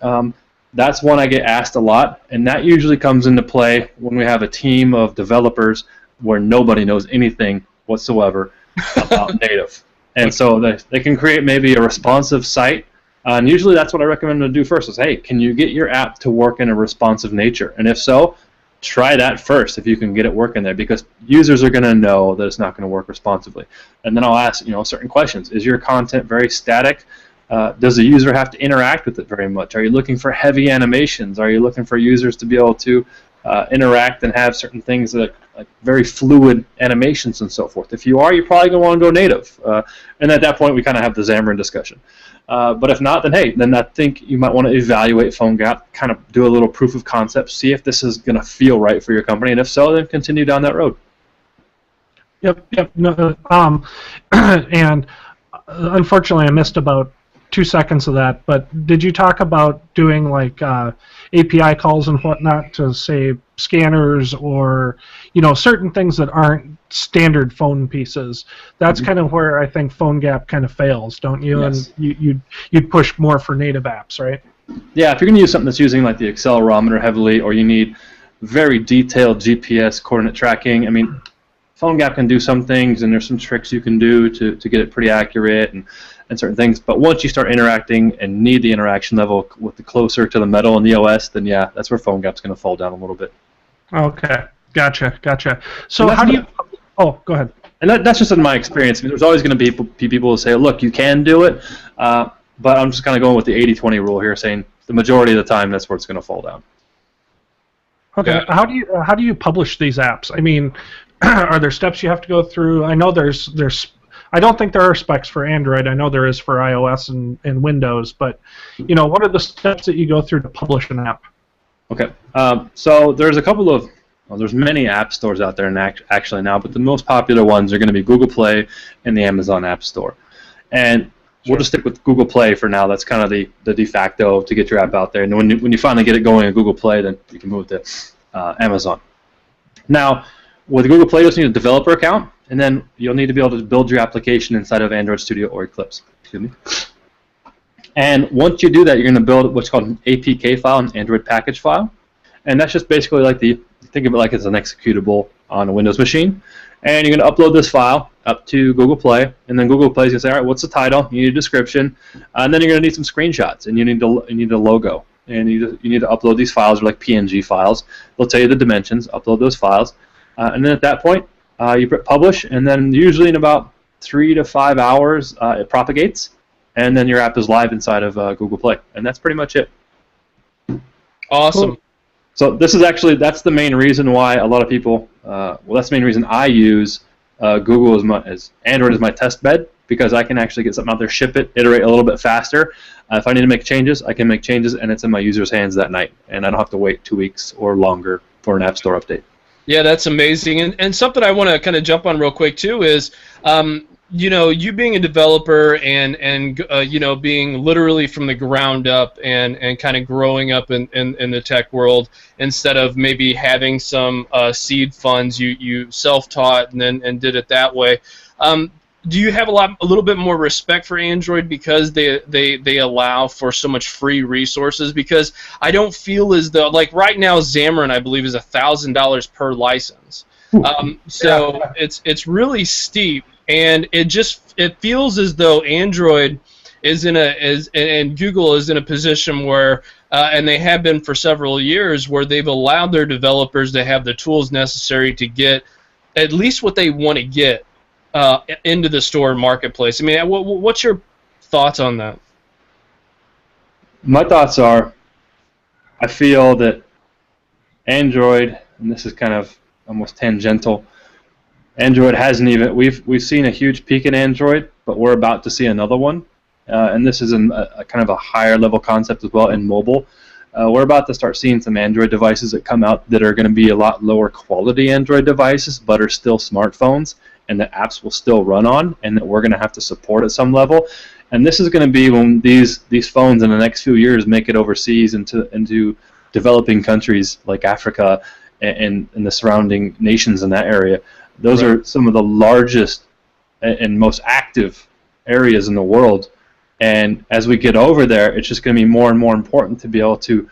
that's one I get asked a lot, and that usually comes into play when we have a team of developers where nobody knows anything whatsoever about native. And so they can create maybe a responsive site. And usually that's what I recommend them to do first is, hey, can you get your app to work in a responsive nature? And if so, try that first if you can get it working there, because users are going to know that it's not going to work responsively. And then I'll ask certain questions. Is your content very static? Does the user have to interact with it very much? Are you looking for heavy animations? Are you looking for users to be able to interact and have certain things that like very fluid animations and so forth. If you are, you're probably going to want to go native. And at that point, we kind of have the Xamarin discussion. But if not, then hey, then I think you might want to evaluate PhoneGap, kind of do a little proof of concept, see if this is going to feel right for your company, and if so, then continue down that road. Yep. No, and unfortunately, I missed about 2 seconds of that. But did you talk about doing like API calls and whatnot to say scanners or certain things that aren't standard phone pieces? That's kind of where I think PhoneGap kind of fails, don't you? Yes. And you'd push more for native apps, right? Yeah, if you're going to use something that's using like the accelerometer heavily, or you need very detailed GPS coordinate tracking, I mean, PhoneGap can do some things, and there's some tricks you can do to get it pretty accurate and certain things. But once you start interacting and need the interaction level with the closer to the metal and the OS, then yeah, that's where PhoneGap's going to fall down a little bit. Okay, gotcha. So how do you? Oh, go ahead. And that's just in my experience. I mean, there's always going to be people who say, look, you can do it, but I'm just kind of going with the 80-20 rule here, saying the majority of the time that's where it's going to fall down. Okay. Yeah. How do you publish these apps? I mean, are there steps you have to go through? I know there's I don't think there are specs for Android. I know there is for iOS and Windows, but what are the steps that you go through to publish an app? Okay. So there's a couple of there's many app stores out there actually now, but the most popular ones are going to be Google Play and the Amazon App Store. And we'll just stick with Google Play for now. That's kind of the de facto to get your app out there. And when you finally get it going in Google Play, then you can move to Amazon. Now, with Google Play, you'll need a developer account, and then you'll need to be able to build your application inside of Android Studio or Eclipse. Excuse me. And once you do that, you're going to build what's called an APK file, an Android package file. And that's just basically like think of it like it's an executable on a Windows machine. And you're going to upload this file up to Google Play, and then Google Play is going to say, all right, what's the title? You need a description, and then you're going to need some screenshots, and you need a logo, and you need to upload these files, like PNG files. They'll tell you the dimensions. Upload those files, and then at that point, you hit publish, and then usually in about 3 to 5 hours, it propagates, and then your app is live inside of Google Play, and that's pretty much it. Awesome. Cool. So that's the main reason why a lot of people, that's the main reason I use Google as Android as my test bed, because I can actually get something out there, ship it, iterate a little bit faster. If I need to make changes, I can make changes, and it's in my user's hands that night, and I don't have to wait 2 weeks or longer for an App Store update. Yeah, that's amazing. And something I want to kind of jump on real quick too is, you being a developer and being literally from the ground up and kind of growing up in the tech world, instead of maybe having some seed funds, you self-taught and did it that way. Do you have a little bit more respect for Android because they allow for so much free resources? Because I don't feel as though, like right now, Xamarin I believe is $1,000 per license. So it's really steep, and it feels as though Android is and Google is in a position where, and they have been for several years, where they've allowed their developers to have the tools necessary to get at least what they want to get into the store and marketplace. I mean, what's your thoughts on that? My thoughts are, I feel that Android, and this is kind of almost tangential, Android hasn't even, we've seen a huge peak in Android, but we're about to see another one, and this is a kind of a higher level concept as well in mobile. We're about to start seeing some Android devices that come out that are going to be a lot lower quality Android devices, but are still smartphones, and the apps will still run on, and that we're going to have to support at some level. And this is going to be when these phones in the next few years make it overseas into developing countries like Africa and the surrounding nations in that area. Those are some of the largest and most active areas in the world. And as we get over there, it's just going to be more and more important to be able to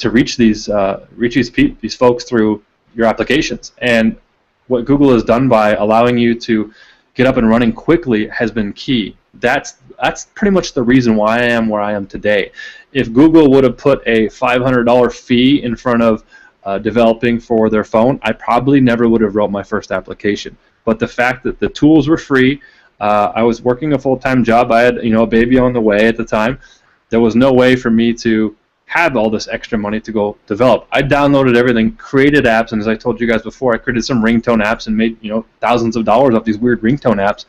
reach these folks through your applications. And what Google has done by allowing you to get up and running quickly has been key. That's pretty much the reason why I am where I am today. If Google would have put a $500 fee in front of developing for their phone, I probably never would have wrote my first application. But the fact that the tools were free, I was working a full-time job. I had a baby on the way at the time. There was no way for me to have all this extra money to go develop. I downloaded everything, created apps, and as I told you guys before, I created some ringtone apps and made thousands of dollars off these weird ringtone apps.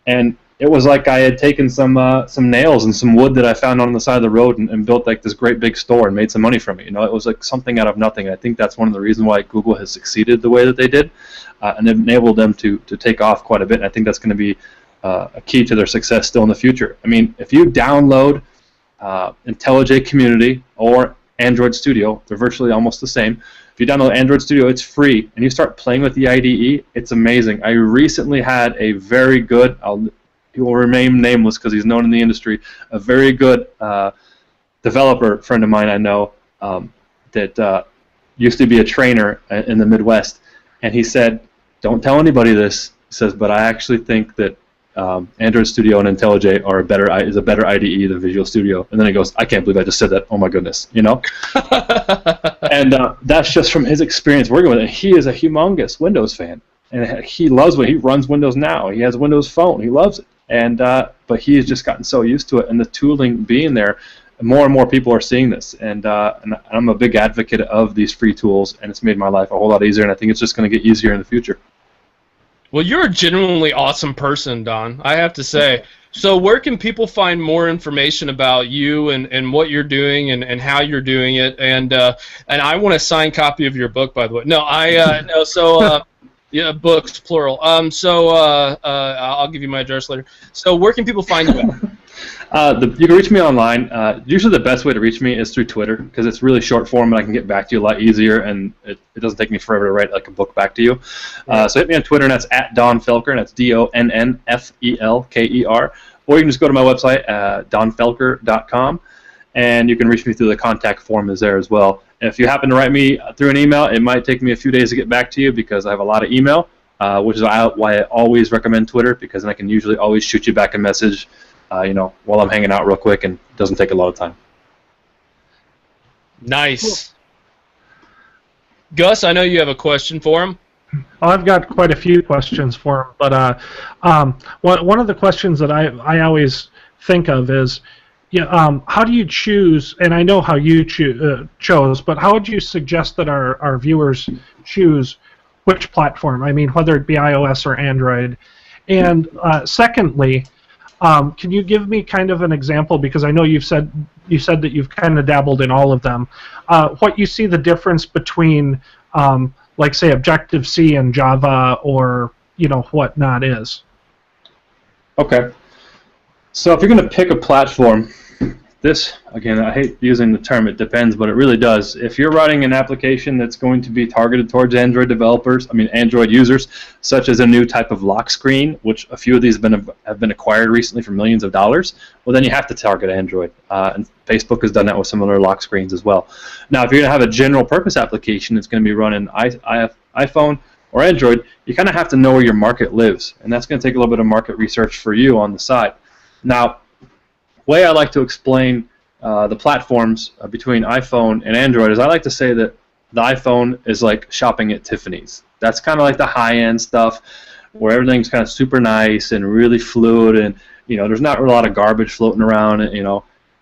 And it was like I had taken some nails and some wood that I found on the side of the road and built like this great big store and made some money from it. It was like something out of nothing. I think that's one of the reasons why Google has succeeded the way that they did, and enabled them to take off quite a bit. And I think that's going to be a key to their success still in the future. I mean, if you download IntelliJ Community or Android Studio, they're virtually almost the same. If you download Android Studio, it's free, and you start playing with the IDE, it's amazing. I recently had a very good, he will remain nameless because he's known in the industry, a very good developer friend of mine I know that used to be a trainer in the Midwest, and he said, don't tell anybody this, he says, but I actually think that Android Studio and IntelliJ is a better IDE than Visual Studio. And then he goes, I can't believe I just said that. Oh my goodness, And that's just from his experience working with it. He is a humongous Windows fan, and he loves it. He runs Windows now. He has a Windows Phone. He loves it. And but he has just gotten so used to it, and the tooling being there, more and more people are seeing this. And I'm a big advocate of these free tools, and it's made my life a whole lot easier. And I think it's just going to get easier in the future. Well, you're a genuinely awesome person, Donn, I have to say. So where can people find more information about you and what you're doing and how you're doing it? And I want a signed copy of your book, by the way. No, yeah, books, plural. I'll give you my address later. So where can people find you at? You can reach me online. Usually the best way to reach me is through Twitter because it's really short form and I can get back to you a lot easier, and it doesn't take me forever to write like a book back to you. So hit me on Twitter, and that's at Donn Felker, and that's DONNFELKER. Or you can just go to my website, DonnFelker.com, and you can reach me through the contact form is there as well. And if you happen to write me through an email, it might take me a few days to get back to you because I have a lot of email, which is why I always recommend Twitter, because then I can usually always shoot you back a message while I'm hanging out real quick, and it doesn't take a lot of time. Nice. Cool. Gus, I know you have a question for him. Well, I've got quite a few questions for him, but one of the questions that I always think of is, how do you choose, and I know how you chose, but how would you suggest that our viewers choose which platform? I mean, whether it be iOS or Android. And secondly, can you give me kind of an example, because I know you said that you've kind of dabbled in all of them, what you see the difference between, like, say, Objective-C and Java or, whatnot is? Okay. So if you're going to pick a platform, this, again, I hate using the term it depends, but it really does. If you're writing an application that's going to be targeted towards Android Android users, such as a new type of lock screen, which a few of these have been acquired recently for millions of dollars, well, then you have to target Android. And Facebook has done that with similar lock screens as well. Now, if you're going to have a general purpose application that's going to be run in iPhone or Android, you kind of have to know where your market lives, and that's going to take a little bit of market research for you on the side. Now, the way I like to explain the platforms between iPhone and Android is I like to say that the iPhone is like shopping at Tiffany's. That's kind of like the high-end stuff where everything's kind of super nice and really fluid, and there's not a lot of garbage floating around,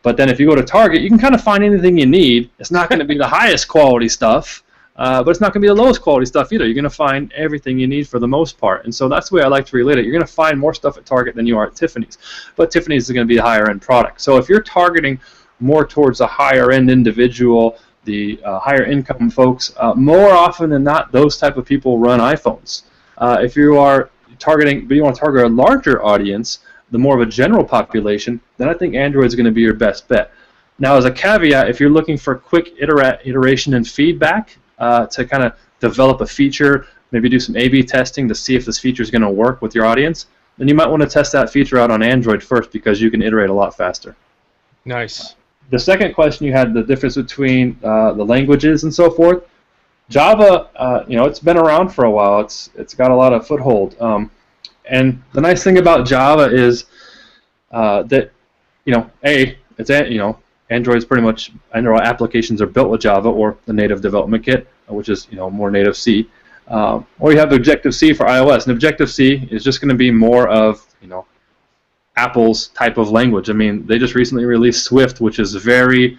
But then if you go to Target, you can kind of find anything you need. It's not going to be the highest quality stuff, but it's not going to be the lowest quality stuff either. You're going to find everything you need for the most part. And so that's the way I like to relate it. You're going to find more stuff at Target than you are at Tiffany's. But Tiffany's is going to be a higher-end product. So if you're targeting more towards a higher-end individual, the higher-income folks, more often than not, those type of people run iPhones. If you are targeting, but you want to target a larger audience, the more of a general population, then I think Android is going to be your best bet. Now, as a caveat, if you're looking for quick iteration and feedback, to kind of develop a feature, maybe do some A/B testing to see if this feature is going to work with your audience, then you might want to test that feature out on Android first because you can iterate a lot faster. Nice. The second question you had, the difference between the languages and so forth. Java, it's been around for a while. It's got a lot of foothold. And the nice thing about Java is that, Android's pretty much, Android applications are built with Java or the native development kit, which is more native C. Or you have Objective-C for iOS, and Objective-C is just going to be more of Apple's type of language. I mean, they just recently released Swift, which is very,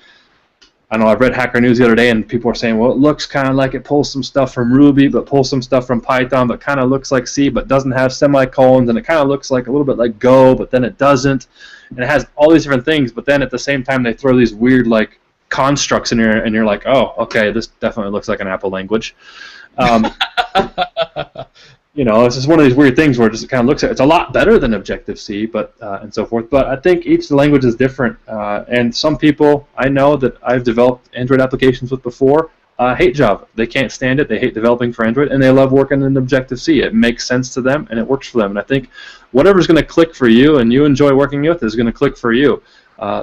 I know I read Hacker News the other day, and people were saying, well, it looks kind of like it pulls some stuff from Ruby, but pulls some stuff from Python, but kind of looks like C, but doesn't have semicolons, and it kind of looks like a little bit like Go, but then it doesn't. And it has all these different things, but then at the same time they throw these weird like constructs in here, and you're like, oh, okay, this definitely looks like an Apple language. You know, it's just one of these weird things where it just kind of looks at it's a lot better than Objective-C, but and so forth. But I think each language is different, and some people I know that I've developed Android applications with before hate Java. They can't stand it. They hate developing for Android, and they love working in Objective-C. It makes sense to them, and it works for them. And I think whatever's going to click for you and you enjoy working with is going to click for you.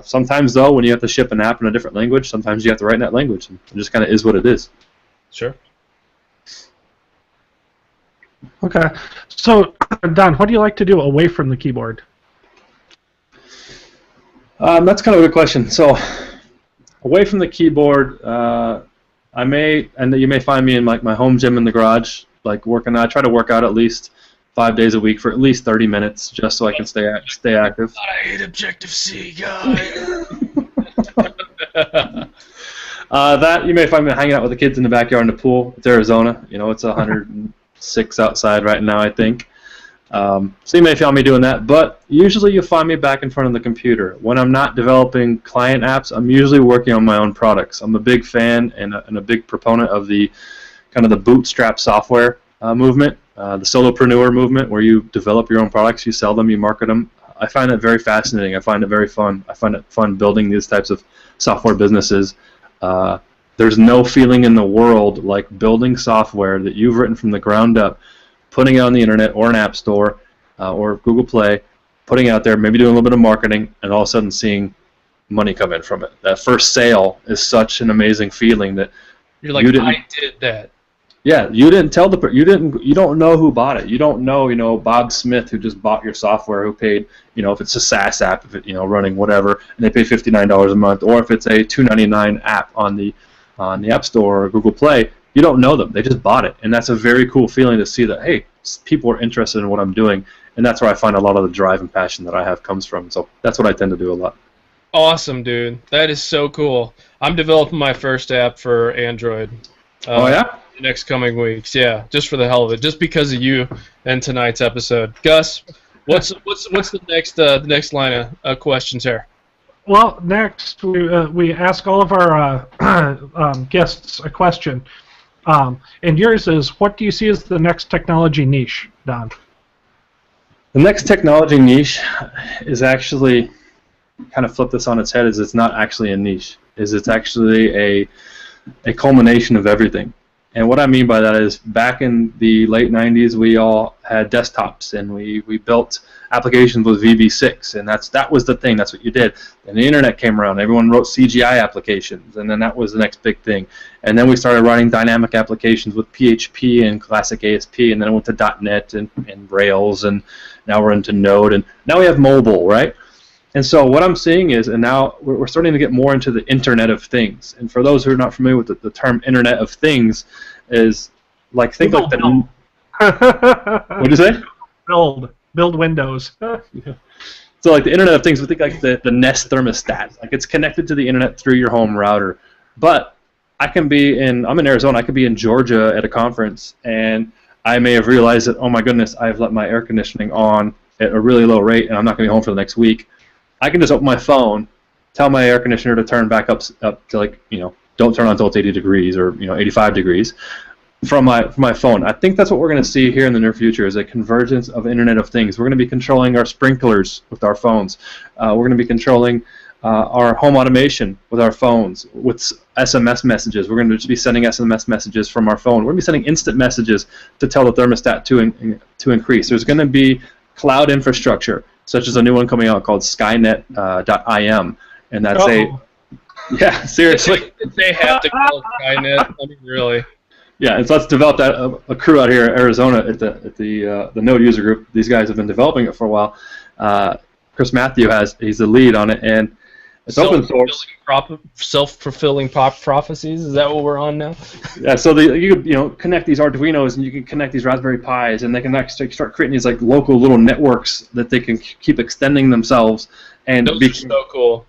Sometimes, though, when you have to ship an app in a different language, sometimes you have to write in that language. And it just kind of is what it is. Sure. Okay. So, Don, what do you like to do away from the keyboard? That's kind of a good question. So, away from the keyboard, I may, and you may find me in like my home gym in the garage, like working. I try to work out at least 5 days a week for at least 30 minutes, just so I can stay active. I hate Objective-C, guys. That you may find me hanging out with the kids in the backyard in the pool. It's Arizona. You know, it's 106 outside right now, I think. So you may find me doing that, but usually you'll find me back in front of the computer. When I'm not developing client apps, I'm usually working on my own products. I'm a big fan and a big proponent of the kind of the bootstrap software movement, the solopreneur movement, where you develop your own products, you sell them, you market them. I find that very fascinating. I find it very fun. I find it fun building these types of software businesses. There's no feeling in the world like building software that you've written from the ground up, putting it on the internet or an app store or Google Play, putting it out there, maybe doing a little bit of marketing, and all of a sudden seeing money come in from it. That first sale is such an amazing feeling that you're like, I did that. Yeah, you didn't tell you don't know who bought it. You don't know, Bob Smith who just bought your software, who paid, if it's a SaaS app, if it, running whatever, and they pay $59 a month, or if it's a $2.99 app on the App Store or Google Play. You don't know them. They just bought it, and that's a very cool feeling to see that, hey, people are interested in what I'm doing, and that's where I find a lot of the drive and passion that I have comes from. So that's what I tend to do a lot. Awesome, dude. That is so cool. I'm developing my first app for Android. Oh, yeah? The next coming weeks, yeah, just for the hell of it, just because of you and tonight's episode. Gus, what's the next line of questions here? Well, next we ask all of our guests a question. And yours is, what do you see as the next technology niche, Don? The next technology niche is actually, kind of flip this on its head, is it's not actually a niche. It's actually a culmination of everything. And what I mean by that is back in the late 90s, we all had desktops, and we built applications with VB6, and that was the thing. That's what you did. And the internet came around. Everyone wrote CGI applications, and then that was the next big thing. And then we started writing dynamic applications with PHP and classic ASP, and then it went to .NET and Rails, and now we're into Node, and now we have mobile, right? And so what I'm seeing is, and now we're starting to get more into the Internet of Things. And for those who are not familiar with the term Internet of Things, is like think like the. What did you say? Build Windows. So like the Internet of Things, we think like the Nest thermostat. Like it's connected to the internet through your home router. But I'm in Arizona. I could be in Georgia at a conference, and I may have realized that, oh my goodness, I've let my air conditioning on at a really low rate, and I'm not going to be home for the next week. I can just open my phone, tell my air conditioner to turn back up to don't turn on until it's 80 degrees or 85 degrees from my phone. I think that's what we're going to see here in the near future, is a convergence of Internet of Things. We're going to be controlling our sprinklers with our phones. We're going to be controlling our home automation with our phones, with SMS messages. We're going to just be sending SMS messages from our phone. We're going to be sending instant messages to tell the thermostat to increase. There's going to be cloud infrastructure, such as a new one coming out called Skynet.im, and that's yeah, seriously. They have to call it Skynet. I mean, really. Yeah, and so let's develop that a crew out here in Arizona at the Node user group. These guys have been developing it for a while. Chris Matthew he's the lead on it, and it's open source. Self-fulfilling prophecies. Is that what we're on now? Yeah. So you connect these Arduinos, and you can connect these Raspberry Pis, and they can actually start creating these like local little networks that they can keep extending themselves. And those are so cool.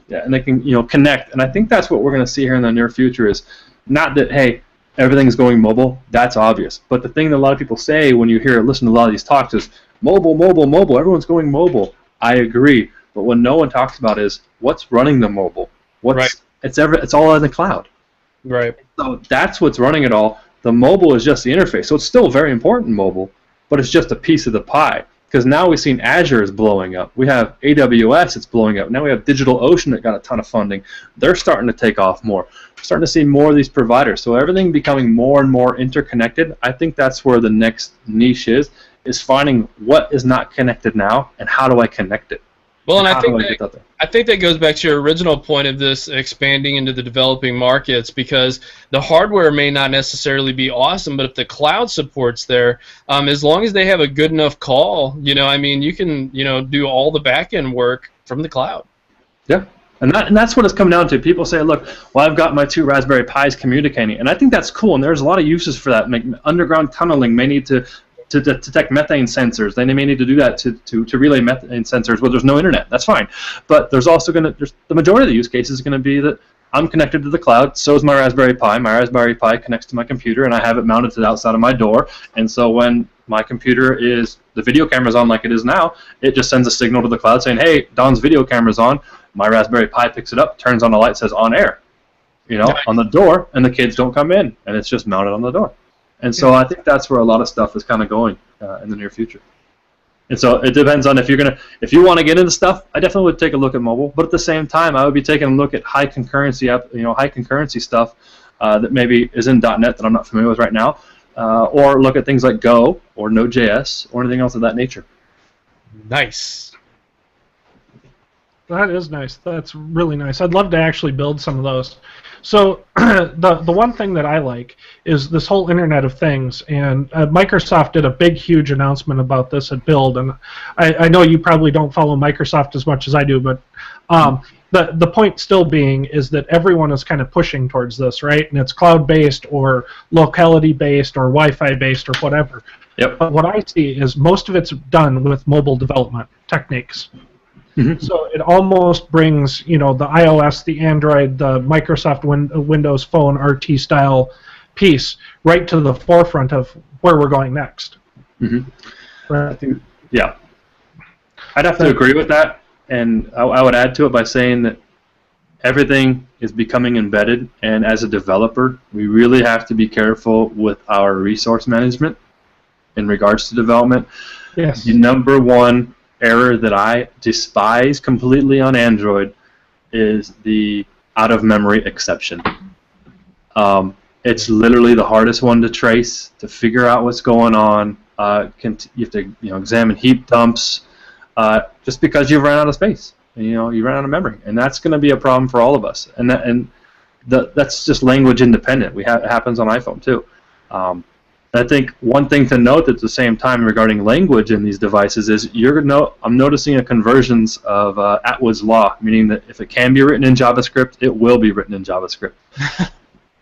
Yeah, and they can connect. And I think that's what we're going to see here in the near future is not that, hey, everything's going mobile. That's obvious. But the thing that a lot of people say when you listen to a lot of these talks is mobile, mobile, mobile. Everyone's going mobile. I agree. But what no one talks about is what's running the mobile. Right. It's all in the cloud. Right. So that's what's running it all. The mobile is just the interface. So it's still very important, mobile, but it's just a piece of the pie. Because now we've seen Azure is blowing up. We have AWS that's blowing up. Now we have DigitalOcean that got a ton of funding. They're starting to take off more. We're starting to see more of these providers. So everything becoming more and more interconnected. I think that's where the next niche is finding what is not connected now and how do I connect it. Well, and I think that goes back to your original point of this expanding into the developing markets, because the hardware may not necessarily be awesome, but if the cloud support's there, as long as they have a good enough call, you can, do all the back-end work from the cloud. Yeah, and that's what it's come down to. People say, look, well, I've got my 2 Raspberry Pis communicating, and I think that's cool, and there's a lot of uses for that. Underground tunneling may need to detect methane sensors. They may need to do that to relay methane sensors where there's no internet. That's fine. But there's also the majority of the use cases is going to be that I'm connected to the cloud, so is my Raspberry Pi. My Raspberry Pi connects to my computer, and I have it mounted to the outside of my door. And so when my computer the video camera's on like it is now, it just sends a signal to the cloud saying, hey, Don's video camera's on. My Raspberry Pi picks it up, turns on a light, says on air, on the door, and the kids don't come in, and it's just mounted on the door. And so I think that's where a lot of stuff is kind of going in the near future. And so it depends on if you want to get into stuff. I definitely would take a look at mobile, but at the same time, I would be taking a look at high concurrency stuff that maybe is in .NET that I'm not familiar with right now, or look at things like Go or Node.js or anything else of that nature. Nice. That is nice. That's really nice. I'd love to actually build some of those. So the one thing that I like is this whole Internet of Things, and Microsoft did a big, huge announcement about this at Build, and I know you probably don't follow Microsoft as much as I do, but the point still being is that everyone is kind of pushing towards this, right? And it's cloud-based or locality-based or Wi-Fi-based or whatever. Yep. But what I see is most of it's done with mobile development techniques. Mm-hmm. So it almost brings, the iOS, the Android, the Microsoft Windows Phone RT style piece right to the forefront of where we're going next. Mm-hmm. Right. I think, yeah. I'd have to agree with that, and I would add to it by saying that everything is becoming embedded, and as a developer, we really have to be careful with our resource management in regards to development. Yes. The number one error that I despise completely on Android is the out-of-memory exception. It's literally the hardest one to trace, to figure out what's going on. You have to examine heap dumps just because you've run out of space. You run out of memory, and that's going to be a problem for all of us. And that's just language independent. It happens on iPhone too. I think one thing to note at the same time regarding language in these devices is I'm noticing a convergence of Atwood's law, meaning that if it can be written in JavaScript, it will be written in JavaScript.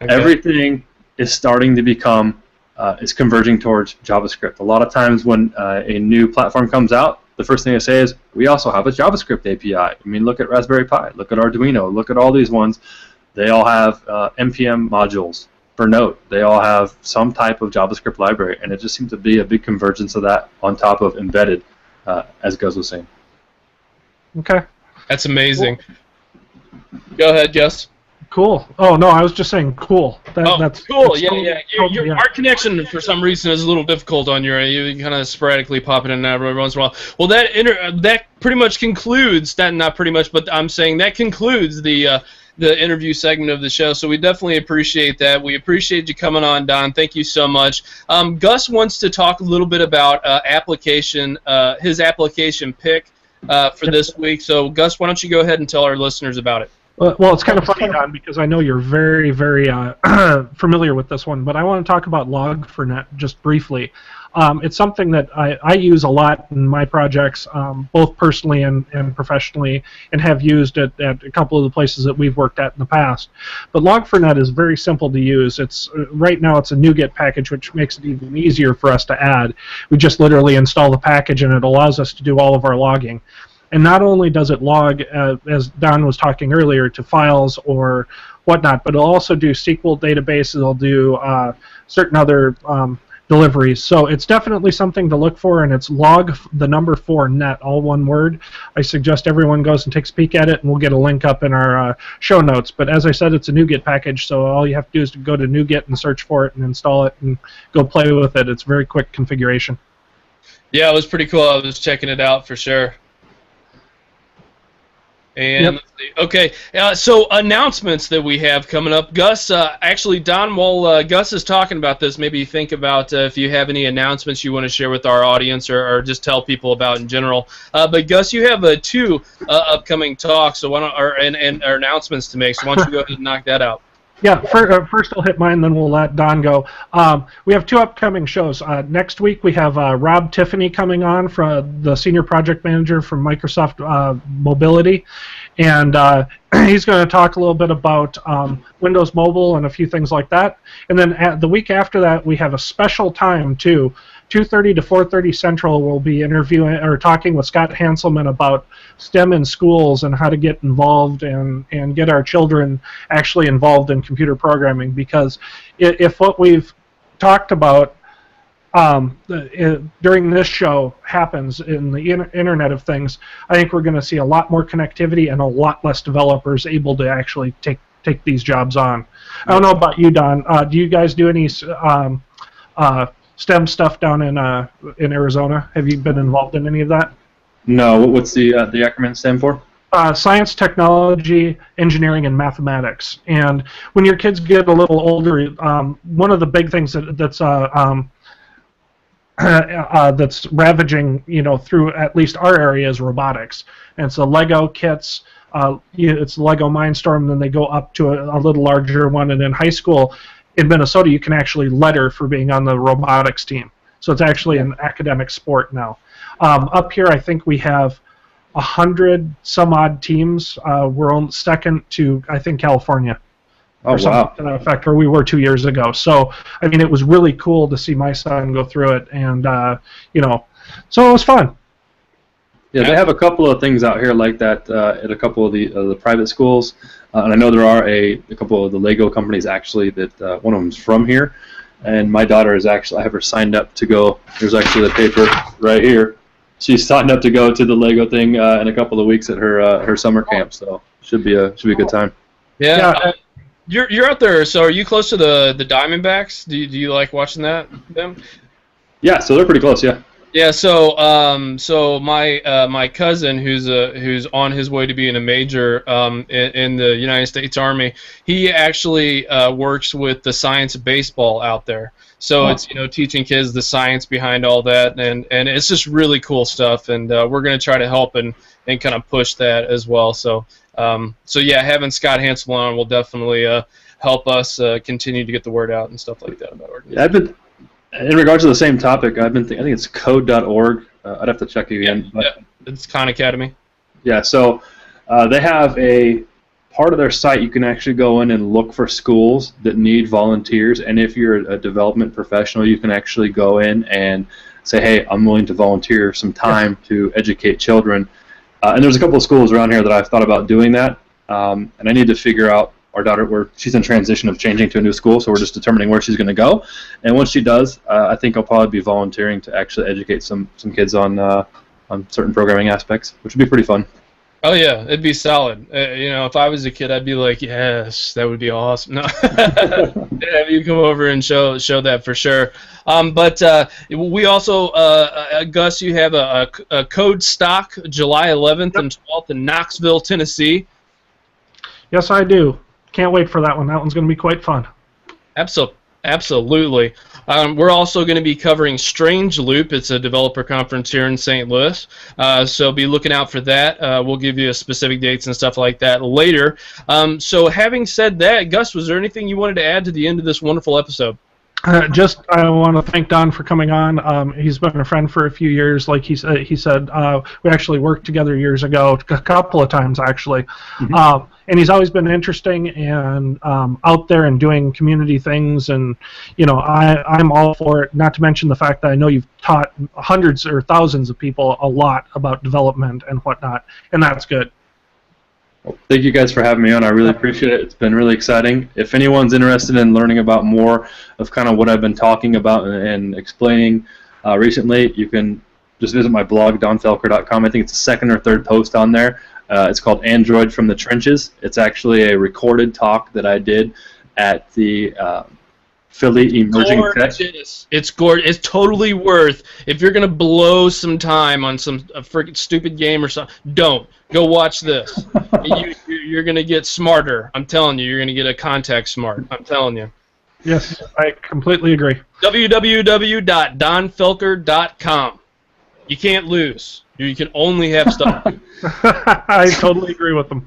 Okay. Everything is starting to become is converging towards JavaScript. A lot of times when a new platform comes out, the first thing I say is we also have a JavaScript API. I mean, look at Raspberry Pi, look at Arduino, look at all these ones. They all have NPM modules. For Node, they all have some type of JavaScript library, and it just seems to be a big convergence of that on top of embedded, as Gus was saying. Okay. That's amazing. Cool. Go ahead, Gus. Cool. Oh, no, I was just saying cool. That's cool. Yeah. Our connection, for some reason, is a little difficult on your end. You kind of sporadically pop in and out every once in a while. Well, that pretty much concludes, not pretty much, but I'm saying that concludes the interview segment of the show, so we definitely appreciate that. We appreciate you coming on, Donn. Thank you so much. Gus wants to talk a little bit about his application pick for this week. So, Gus, why don't you go ahead and tell our listeners about it? Well, it's kind of funny, Donn, because I know you're very, very familiar with this one, but I want to talk about Log4Net just briefly. It's something that I use a lot in my projects, both personally and professionally, and have used at a couple of the places that we've worked at in the past. But Log4Net is very simple to use. Right now it's a NuGet package, which makes it even easier for us to add. We just literally install the package, and it allows us to do all of our logging. And not only does it log, as Don was talking earlier, to files or whatnot, but it'll also do SQL databases, it'll do certain other deliveries. So it's definitely something to look for, and it's log the number 4 net, all one word. I suggest everyone goes and takes a peek at it, and we'll get a link up in our show notes. But as I said, it's a NuGet package, so all you have to do is to go to NuGet and search for it and install it and go play with it. It's very quick configuration. Yeah, it was pretty cool. I was checking it out for sure. And Yep. let's see. Okay, so announcements that we have coming up. Gus, actually, Don, while Gus is talking about this, maybe think about if you have any announcements you want to share with our audience, or just tell people about in general. But Gus, you have 2 upcoming talks, so why don't, or announcements to make. So why don't you go ahead and knock that out? Yeah, first I'll hit mine, then we'll let Don go. We have 2 upcoming shows. Next week we have Rob Tiffany coming on, from the Senior Project Manager from Microsoft Mobility, and he's going to talk a little bit about Windows Mobile and a few things like that. And then the week after that we have a special time too. 2:30 to 4:30 Central, we'll be interviewing or talking with Scott Hanselman about STEM in schools and how to get involved and get our children actually involved in computer programming. Because if what we've talked about during this show happens in the Internet of Things, I think we're going to see a lot more connectivity and a lot less developers able to actually take these jobs on. I don't know about you, Don. Do you guys do any STEM stuff down in Arizona? Have you been involved in any of that? No. What's the acronym stand for? Science, technology, engineering, and mathematics. And when your kids get a little older, one of the big things that's ravaging, through at least our area is robotics. And so Lego kits. It's Lego Mindstorm. Then they go up to a little larger one, and in high school in Minnesota, you can actually letter for being on the robotics team. So it's actually an academic sport now. Up here, I think we have 100 some odd teams. We're on second to, I think, California. Oh, or something wow. to that effect, where we were 2 years ago. So, I mean, it was really cool to see my son go through it, and, so it was fun. Yeah, they have a couple of things out here like that at a couple of the private schools, and I know there are a couple of the Lego companies actually that one of them's from here, and my daughter is actually, I have her signed up to go. There's actually the paper right here. She's signed up to go to the Lego thing in a couple of weeks at her summer camp, so should be a good time. Yeah. You're out there, so are you close to the Diamondbacks? Do you like watching them? Yeah, so they're pretty close, yeah. Yeah, so my cousin, who's on his way to being a major in the United States Army, he actually works with the science of baseball out there. So it's teaching kids the science behind all that, and it's just really cool stuff. And we're going to try to help and kind of push that as well. So yeah, having Scott Hansel on will definitely help us continue to get the word out and stuff like that about organization. In regards to the same topic, I think it's code.org. I'd have to check again. Yeah, it's Khan Academy. Yeah, so they have a part of their site you can actually go in and look for schools that need volunteers, and if you're a development professional, you can actually go in and say, hey, I'm willing to volunteer some time to educate children. And there's a couple of schools around here that I've thought about doing that, and I need to figure out our daughter, she's in transition of changing to a new school, so we're just determining where she's going to go. And once she does, I think I'll probably be volunteering to actually educate some kids on certain programming aspects, which would be pretty fun. Oh yeah, it'd be solid. If I was a kid, I'd be like, yes, that would be awesome. No, have you come over and show that for sure. But we also, Gus, you have a Code Stock July 11th and 12th in Knoxville, Tennessee. Yes, I do. Can't wait for that one. That one's going to be quite fun. Absolutely. We're also going to be covering Strange Loop. It's a developer conference here in St. Louis, so be looking out for that. We'll give you specific dates and stuff like that later. So having said that, Gus, was there anything you wanted to add to the end of this wonderful episode? I want to thank Donn for coming on. He's been a friend for a few years. Like he said, we actually worked together years ago, a couple of times actually. Mm-hmm. And he's always been interesting and out there and doing community things. And I'm all for it. Not to mention the fact that I know you've taught hundreds or thousands of people a lot about development and whatnot, and that's good. Thank you guys for having me on. I really appreciate it. It's been really exciting. If anyone's interested in learning about more of kind of what I've been talking about and explaining recently, you can just visit my blog, DonnFelker.com. I think it's the second or third post on there. It's called Android from the Trenches. It's actually a recorded talk that I did at the Philly Emerging Tech. It's gorgeous. It's totally worth. If you're gonna blow some time on a freaking stupid game or something, don't go watch this. You're gonna get smarter. I'm telling you, you're gonna get a contact smart. I'm telling you. Yes, I completely agree. www.donnfelker.com. You can't lose. You can only have stuff. I totally agree with them.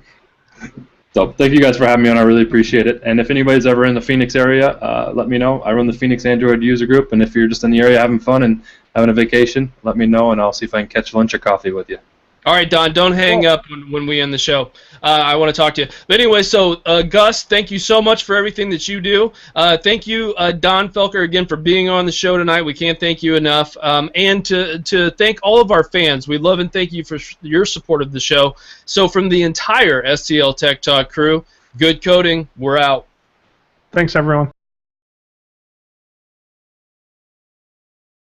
So thank you guys for having me on. I really appreciate it. And if anybody's ever in the Phoenix area, let me know. I run the Phoenix Android user group, and if you're just in the area having fun and having a vacation, let me know, and I'll see if I can catch lunch or coffee with you. All right, Don, don't hang up when we end the show. I want to talk to you. But anyway, so Gus, thank you so much for everything that you do. Thank you, Donn Felker, again, for being on the show tonight. We can't thank you enough. And to thank all of our fans. We love and thank you for your support of the show. So from the entire STL Tech Talk crew, good coding. We're out. Thanks, everyone.